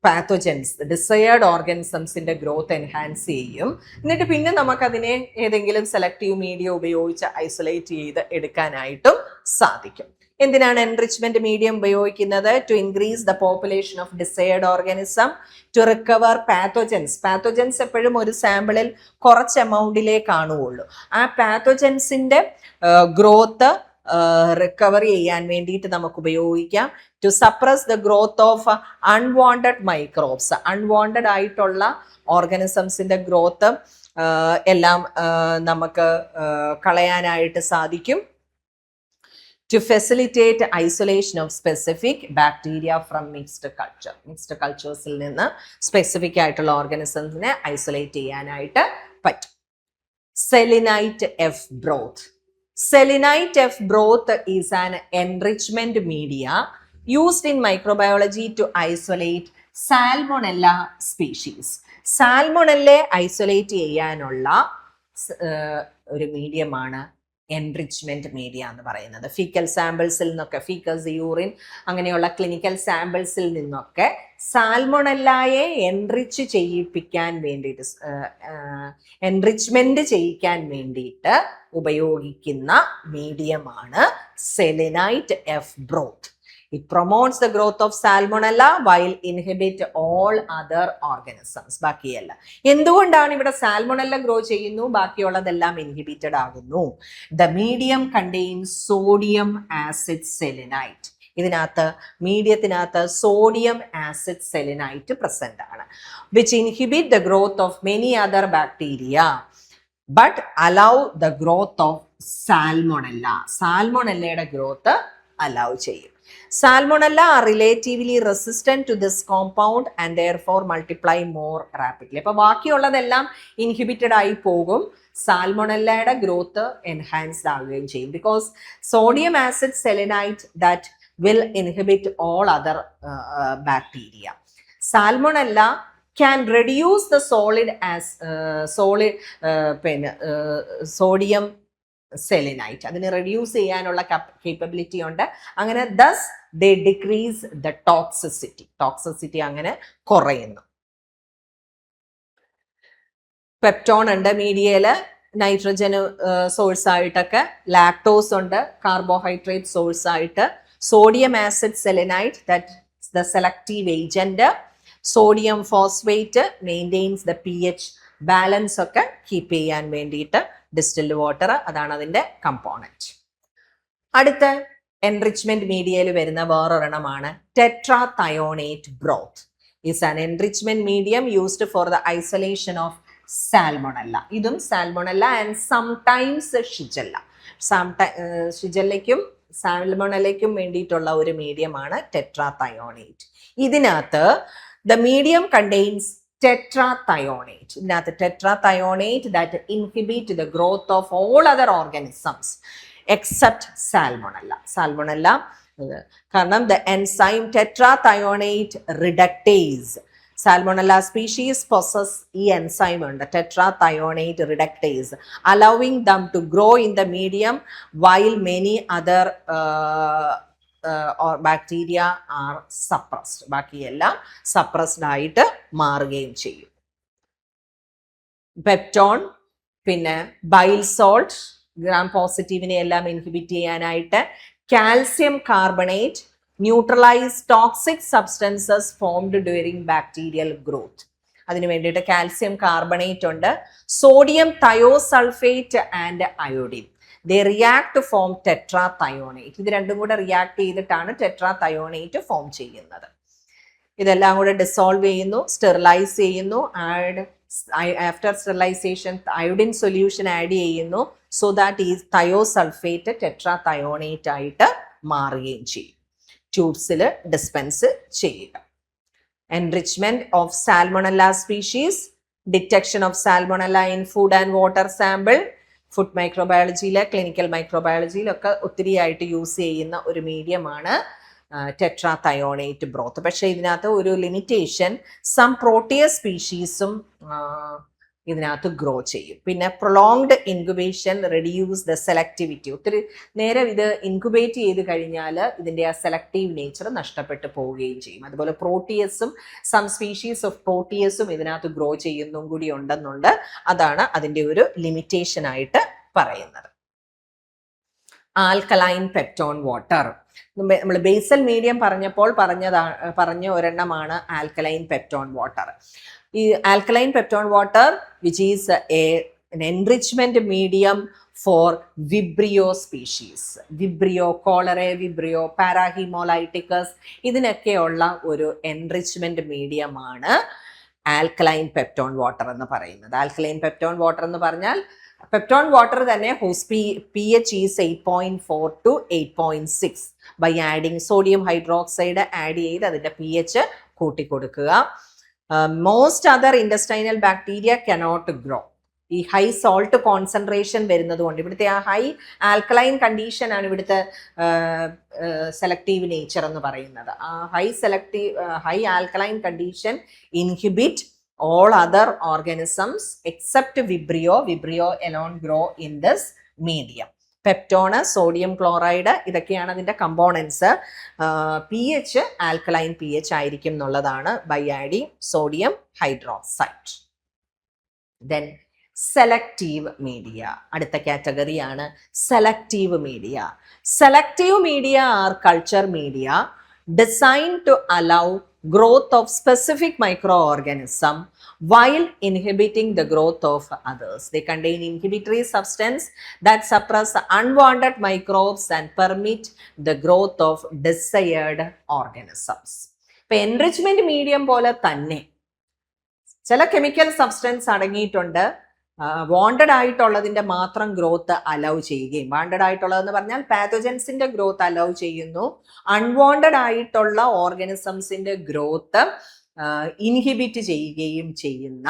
പാത്തോജൻസ്, ഡിസയേർഡ് ഓർഗാനിസംസിന്റെ ഗ്രോത്ത് എൻഹാൻസ് ചെയ്യും. എന്നിട്ട് പിന്നെ നമുക്കതിനെ ഏതെങ്കിലും സെലക്റ്റീവ് മീഡിയ ഉപയോഗിച്ച് ഐസൊലേറ്റ് ചെയ്ത് എടുക്കാനായിട്ടും സാധിക്കും. എന്തിനാണ് എൻറിച്ച്മെന്റ് മീഡിയം ഉപയോഗിക്കുന്നത്? To increase the population of desired organism, to recover pathogens. Pathogens എപ്പോഴും ഒരു സാമ്പിളിൽ കുറച്ച് എമൗണ്ടിലേ കാണുകയുള്ളൂ. ആ പാത്തോജൻസിന്റെ ഗ്രോത്ത് റിക്കവർ ചെയ്യാൻ വേണ്ടിയിട്ട് നമുക്ക് ഉപയോഗിക്കാം. To suppress the growth of unwanted microbes. Unwanted ആയിട്ടുള്ള ഓർഗാനിസംസിന്റെ ഗ്രോത്ത് എല്ലാം നമുക്ക് കളയാനായിട്ട് സാധിക്കും. To facilitate isolation of specific bacteria from mixed culture. Mixed culturesൽ നിന്ന് സ്പെസിഫിക് ആയിട്ടുള്ള ഓർഗാനിസംസിനെ ഐസൊലേറ്റ് ചെയ്യാനായിട്ട് പറ്റും. Selenite F broth. Selenite F broth is an enrichment media used in microbiology to isolate Salmonella species. Salmonella isolate ചെയ്യാനുള്ള ഒരു മീഡിയമാണ് enrichment media എന്ന് പറയുന്നത്. Faecal സാമ്പിൾസിൽ നിന്നൊക്കെ, ഫീക്കസ്, യൂറിൻ അങ്ങനെയുള്ള ക്ലിനിക്കൽ സാമ്പിൾസിൽ നിന്നൊക്കെ സാൽമൊണല്ലയെ എൻറിച്ച് ചെയ്യിപ്പിക്കാൻ വേണ്ടിയിട്ട്, എൻറിച്ച്മെന്റ് ചെയ്യിക്കാൻ വേണ്ടിയിട്ട് ഉപയോഗിക്കുന്ന മീഡിയമാണ് selenite F broth. It promotes the growth of Salmonella while inhibit all other organisms. ബാക്കിയല്ല. എന്തുകൊണ്ടാണ് ഇവിടെ സാൽമൊണല്ല ഗ്രോ ചെയ്യുന്നു, ബാക്കിയുള്ളതെല്ലാം ഇൻഹിബിറ്റഡ് ആകുന്നു? The medium contains sodium acid selenite. ഇതിനകത്ത് മീഡിയത്തിനകത്ത് സോഡിയം ആസിഡ് സെലിനൈറ്റ് പ്രസന്റ് ആണ്, which inhibit the growth of many other bacteria but allow the growth of Salmonella. സാൽമൊണല്ലയുടെ growth allow ചെയ്യും. Salmonella are relatively resistant to this compound and therefore multiply more rapidly. അപ്പോൾ ബാക്കിയുള്ളതെല്ലാം inhibited ആയി പോകും, സാൽമൊണല്ലയുടെ growth enhanced ആവുകയും ചെയ്യും. Because sodium acid selenite that will inhibit all other bacteria. Salmonella can reduce the sodium selenite, അതിന് reduce ചെയ്യാനുള്ള capability ഉണ്ട്. അങ്ങനെ thus they decrease the toxicity അങ്ങനെ കുറയുന്നു. പെപ്റ്റോൺ ഉണ്ട് മീഡിയയില്, നൈട്രജൻ സോഴ്സ് ആയിട്ടൊക്കെ, ലാക്ടോസ് ഉണ്ട് കാർബോഹൈഡ്രേറ്റ് സോഴ്സ് ആയിട്ട്, sodium acid selenite that the selective agent, sodium phosphate maintains the pH balance ഒക്കെ കീപ്പ് ചെയ്യാൻ വേണ്ടിയിട്ട് ഡിസ്റ്റിൽഡ് വാട്ടർ, അതാണ് അതിന്റെ കമ്പോണന്റ്. അടുത്ത എൻറിച്ച്മെന്റ് മീഡിയയിൽ വരുന്ന വേറൊരെണ്ണമാണ് tetrathionate broth. Is an enrichment medium used for the isolation of Salmonella. ഇതും സാൽമൊണല്ല ആൻഡ് സംടൈംസ് ഷിജല്ല. ഷിജല്ലയ്ക്കും സാൽമൊണല്ലയ്ക്കും വേണ്ടിയിട്ടുള്ള ഒരു മീഡിയമാണ് ടെട്രാതയോണേറ്റ്. ഇതിനകത്ത് ദ മീഡിയം കണ്ടെയ്ൻസ് tetrathionate. ഇതിനകത്ത് tetrathionate that inhibit the growth of all other organisms except Salmonella. Salmonella കാരണം the enzyme tetrathionate reductase. Salmonella species possess ഈ enzyme ഉണ്ട്, tetrathionate reductase, allowing them to grow in the medium while many other or bacteria are suppressed. ബാക്കിയെല്ലാം suppressed ആയിട്ട് മാറുകയും ചെയ്യും. Peptone, പിന്നെ bile salt, gram പോസിറ്റീവിനെ എല്ലാം inhibit ചെയ്യാനായിട്ട്, calcium carbonate neutralise toxic substances formed during bacterial growth. അതിന് വേണ്ടിയിട്ട് calcium carbonate ഉണ്ട്, sodium thiosulphate and iodine. They react to form tetrathionate. ഇത് രണ്ടും കൂടെ റിയാക്ട് ചെയ്തിട്ടാണ് ടെട്രാതയോണേറ്റ് ഫോം ചെയ്യുന്നത്. ഇതെല്ലാം കൂടെ ഡിസോൾവ് ചെയ്യുന്നു, സ്റ്റെറിലൈസ് ചെയ്യുന്നു. After sterilisation iodine solution add ചെയ്യുന്നു. സോ ദാറ്റ് ഈ തയോസൾഫേറ്റ് ടെട്രാ തയോണേറ്റ് ആയിട്ട് മാറുകയും ചെയ്യും. ട്യൂബ്സിൽ ഡിസ്പെൻസ് ചെയ്യുക. Enrichment of Salmonella species, detection of Salmonella in food and water sample. Food മൈക്രോബയോളജിയിലെ ക്ലിനിക്കൽ മൈക്രോബയോളജിയിലൊക്കെ ഒത്തിരിയായിട്ട് യൂസ് ചെയ്യുന്ന ഒരു മീഡിയമാണ് ടെട്രാ തയോണേറ്റ് ബ്രോത്ത്. പക്ഷെ ഇതിനകത്ത് ഒരു ലിമിറ്റേഷൻ, സം പ്രോട്ടിയസ് സ്പീഷീസും ഇതിനകത്ത് ഗ്രോ ചെയ്യും. പിന്നെ prolonged incubation reduce the selectivity. ഒത്തിരി നേരം ഇത് ഇൻക്യുബേറ്റ് ചെയ്ത് കഴിഞ്ഞാൽ ഇതിൻ്റെ ആ സെലക്റ്റീവ് നേച്ചർ നഷ്ടപ്പെട്ടു പോവുകയും ചെയ്യും. അതുപോലെ പ്രോട്ടിയസും സം സ്പീഷീസ് ഓഫ് പ്രോട്ടിയസും ഇതിനകത്ത് ഗ്രോ ചെയ്യുന്നും കൂടി ഉണ്ടെന്നുണ്ട്. അതാണ് അതിൻ്റെ ഒരു ലിമിറ്റേഷൻ ആയിട്ട് പറയുന്നത്. ആൽക്കലൈൻ പെപ്റ്റോൺ വാട്ടർ, നമ്മൾ ബേസൽ മീഡിയം പറഞ്ഞപ്പോൾ പറഞ്ഞ ഒരെണ്ണമാണ് ആൽക്കലൈൻ പെപ്റ്റോൺ വാട്ടർ. ഈ alkaline peptone water which is an enrichment medium for Vibrio species. Vibrio, Cholerae Vibrio, Parahemolyticus, ഇതിനൊക്കെയുള്ള ഒരു എൻറിച്ച്മെന്റ് മീഡിയമാണ് ആൽക്കലൈൻ പെപ്റ്റോൺ വാട്ടർ എന്ന് പറയുന്നത്. ആൽക്കലൈൻ പെപ്റ്റോൺ വാട്ടർ എന്ന് പറഞ്ഞാൽ പെപ്റ്റോൺ വാട്ടർ തന്നെ whose pH is 8.4 to 8.6. By adding sodium hydroxide add ചെയ്ത് അതിൻ്റെ pH കൂട്ടിക്കൊടുക്കുക. Most other intestinal bacteria cannot grow. ഈ ഹൈ സോൾട്ട് കോൺസെൻട്രേഷൻ വരുന്നത് കൊണ്ട്, ഇവിടുത്തെ ആ ഹൈ ആൽക്കലൈൻ കണ്ടീഷൻ ആണ് ഇവിടുത്തെ സെലക്റ്റീവ് നേച്ചർ എന്ന് പറയുന്നത്. ആ high alkaline condition inhibit all other organisms except Vibrio. Vibrio alone grow in this medium. Peptone, sodium chloride, ഇതൊക്കെയാണ് അതിൻ്റെ കമ്പോണൻസ്. pH ആൽക്കലൈൻ pH ആയിരിക്കും എന്നുള്ളതാണ് by adding sodium hydroxide. Then selective media, അടുത്ത കാറ്റഗറിയാണ് selective media. Selective media are culture media designed to allow growth of specific microorganism while inhibiting the growth of others. They contain inhibitory substance that suppress unwanted microbes and permit the growth of desired organisms. ഇപ്പൊ enrichment medium പോലെ തന്നെ ചില chemical substance അടങ്ങിയിട്ടുണ്ട്. Wanted ആയിട്ടുള്ളതിന്റെ മാത്രം growth allow ചെയ്യുകയും, wanted ആയിട്ടുള്ളതെന്ന് പറഞ്ഞാൽ പാത്തോജൻസിന്റെ growth allow ചെയ്യുന്നു, unwanted ആയിട്ടുള്ള ഓർഗാനിസംസിന്റെ ഗ്രോത്ത് ഇൻഹിബിറ്റ് ചെയ്യുകയും ചെയ്യുന്ന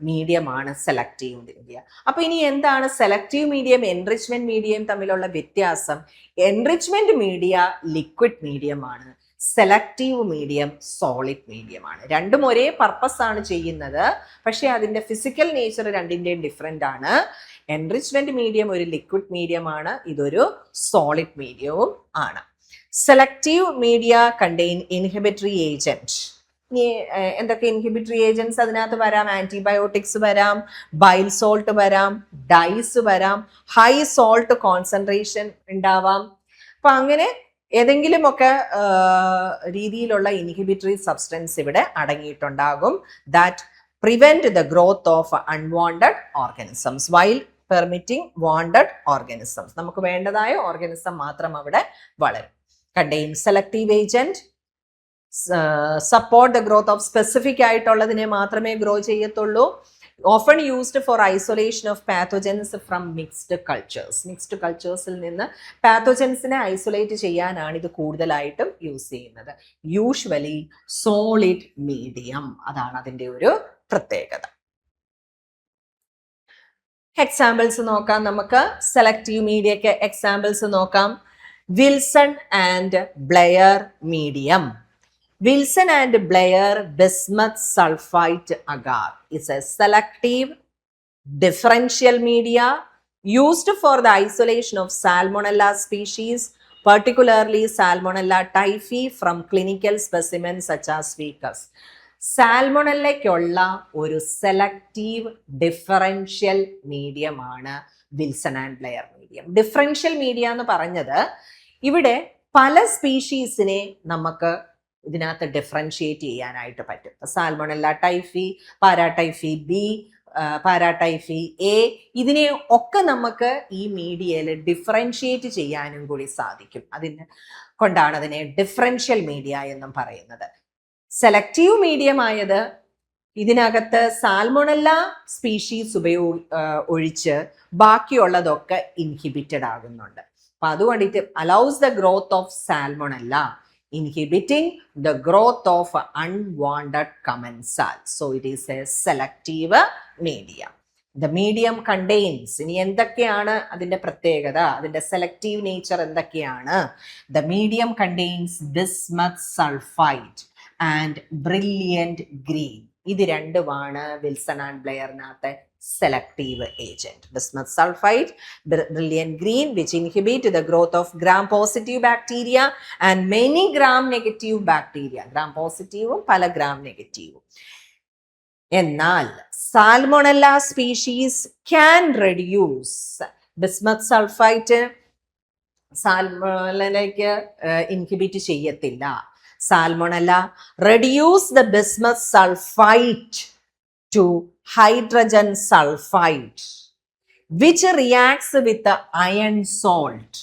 മീഡിയമാണ് സെലക്റ്റീവ് മീഡിയ. അപ്പൊ ഇനി എന്താണ് സെലക്റ്റീവ് മീഡിയം എൻറിച്ച്മെന്റ് മീഡിയം തമ്മിലുള്ള വ്യത്യാസം? എൻറിച്ച്മെന്റ് മീഡിയ ലിക്വിഡ് മീഡിയമാണ്, സെലക്റ്റീവ് മീഡിയം സോളിഡ് മീഡിയമാണ്. രണ്ടും ഒരേ പർപ്പസ് ആണ് ചെയ്യുന്നത്, പക്ഷേ അതിൻ്റെ ഫിസിക്കൽ നേച്ചർ രണ്ടിൻ്റെയും ഡിഫറെൻ്റ് ആണ്. എൻറിച്ച്മെന്റ് മീഡിയം ഒരു ലിക്വിഡ് മീഡിയമാണ്, ഇതൊരു സോളിഡ് മീഡിയവും ആണ്. Selective media contain inhibitory agent. ഇനി എന്തൊക്കെ ഇൻഹിബിറ്ററി ഏജൻസ് അതിനകത്ത് വരാം? ആന്റിബയോട്ടിക്സ് വരാം, ബൈൽ സോൾട്ട് വരാം, ഡൈസ് വരാം, ഹൈ സോൾട്ട് കോൺസെൻട്രേഷൻ ഉണ്ടാവാം. അപ്പൊ അങ്ങനെ ഏതെങ്കിലുമൊക്കെ രീതിയിലുള്ള ഇൻഹിബിറ്ററി സബ്സ്റ്റൻസ് ഇവിടെ അടങ്ങിയിട്ടുണ്ടാകും. That prevent the growth of unwanted organisms while permitting wanted organisms. നമുക്ക് വേണ്ടതായ ഓർഗാനിസം മാത്രം അവിടെ വളരും. Contain selective agent, support the growth of specific ആയിട്ടുള്ളതിനെ മാത്രമേ ഗ്രോ ചെയ്യത്തുള്ളൂ. Often used for isolation of pathogens from mixed cultures. Mixed കൾച്ചേഴ്സിൽ നിന്ന് പാത്തോജൻസിനെ ഐസൊലേറ്റ് ചെയ്യാനാണ് ഇത് കൂടുതലായിട്ടും യൂസ് ചെയ്യുന്നത്. യൂഷ്വലി സോളിഡ് മീഡിയം, അതാണ് അതിൻ്റെ ഒരു പ്രത്യേകത. എക്സാമ്പിൾസ് നോക്കാം നമുക്ക്. സെലക്റ്റീവ് മീഡിയക്ക് എക്സാമ്പിൾസ് നോക്കാം. Wilson and Blair medium. Wilson and Blair bismuth sulfite agar is a selective differential media used for the isolation of Salmonella species, particularly Salmonella typhi from clinical specimens such as Ficus. സാൽമോണല്ലയ്ക്കുള്ള ഒരു selective differential മീഡിയമാണ് Wilson and Blair medium. Differential media എന്ന് പറഞ്ഞത് ഇവിടെ പല സ്പീഷീസിനെ നമുക്ക് ഇതിനകത്ത് differentiate ചെയ്യാനായിട്ട് പറ്റും. Salmonella typhi, paratyphi B, paratyphi A, ഇതിനെ ഒക്കെ നമുക്ക് ഈ മീഡിയയിൽ ഡിഫറൻഷിയേറ്റ് ചെയ്യാനും കൂടി സാധിക്കും. അതിന് കൊണ്ടാണ് അതിനെ ഡിഫറൻഷ്യൽ മീഡിയ എന്നും പറയുന്നത്. സെലക്റ്റീവ് മീഡിയം ആയത് ഇതിനകത്ത് സാൽമോണല്ല സ്പീഷീസ് ഒഴിച്ച് ബാക്കിയുള്ളതൊക്കെ ഇൻഹിബിറ്റഡ് ആകുന്നുണ്ട്. അപ്പൊ അതുകൊണ്ട് it allows the growth of salmonella, inhibiting the growth of unwanted commensal. So it is a selective medium. The medium contains, ഇനി എന്തൊക്കെയാണ് അതിന്റെ പ്രത്യേകത, അതിന്റെ സെലക്റ്റീവ് നേച്ചർ എന്തൊക്കെയാണ്? The medium contains bismuth sulfite and brilliant green. ഇത് രണ്ടുമാണ് Wilson and ബ്ലെയറിനകത്തെ selective agent. Bismuth sulfite, brilliant green, which inhibit the growth of gram-positive bacteria and many gram-negative bacteria. Gram-positive പല gram-negative. എന്നാൽ salmonella species can reduce bismuth sulfite സാൽമോണലയ്ക്ക് inhibit ചെയ്യത്തില്ല. Salmonella reduce the bismuth sulfite to hydrogen sulfide, which reacts with the iron salt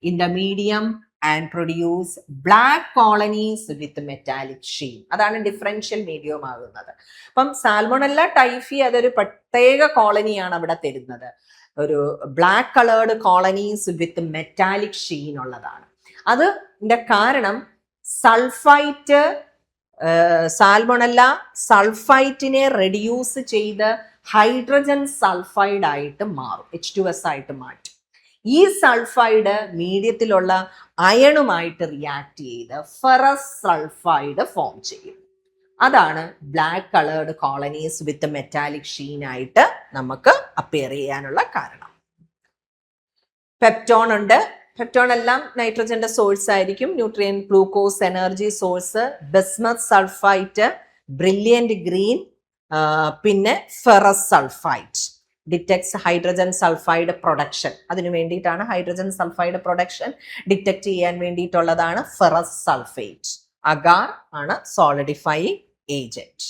in the medium and produce black colonies with metallic sheen. അതാണ് differential medium ആകുന്നത്. അപ്പം salmonella typhi അതൊരു പ്രത്യേക കോളനിയാണ് അവിടെ തരുന്നത്. ഒരു black coloured colonies with metallic sheen ഉള്ളതാണ്. അതിന്റെ കാരണം സൾഫൈറ്റ്, സാൽമോണല്ല സൾഫൈറ്റിനെ റെഡ്യൂസ് ചെയ്ത് ഹൈഡ്രജൻ സൾഫൈഡ് ആയിട്ട് മാറും, H2S ആയിട്ട് മാറ്റും. ഈ സൾഫൈഡ് മീഡിയത്തിലുള്ള അയണുമായിട്ട് റിയാക്ട് ചെയ്ത് ഫെറസ് സൾഫൈഡ് ഫോം ചെയ്യും. അതാണ് black coloured colonies with metallic sheen ആയിട്ട് നമുക്ക് അപ്പിയർ ചെയ്യാനുള്ള കാരണം. പെപ്റ്റോൺ ഉണ്ട്. പെപ്റ്റോൺ എല്ലാം നൈട്രജന്റെ സോഴ്സ് ആയിരിക്കും. Nutrient, glucose, energy source, bismuth sulphite, brilliant green, പിന്നെ ferrous sulphite detects hydrogen sulphide production. അതിനു വേണ്ടിയിട്ടാണ് ഹൈഡ്രജൻ സൾഫൈഡ് പ്രൊഡക്ഷൻ ഡിറ്റക്ട് ചെയ്യാൻ വേണ്ടിയിട്ടുള്ളതാണ് ഫെറസ് സൾഫേറ്റ്. അഗാർ ആണ് സോളിഡിഫൈയിങ് ഏജന്റ്.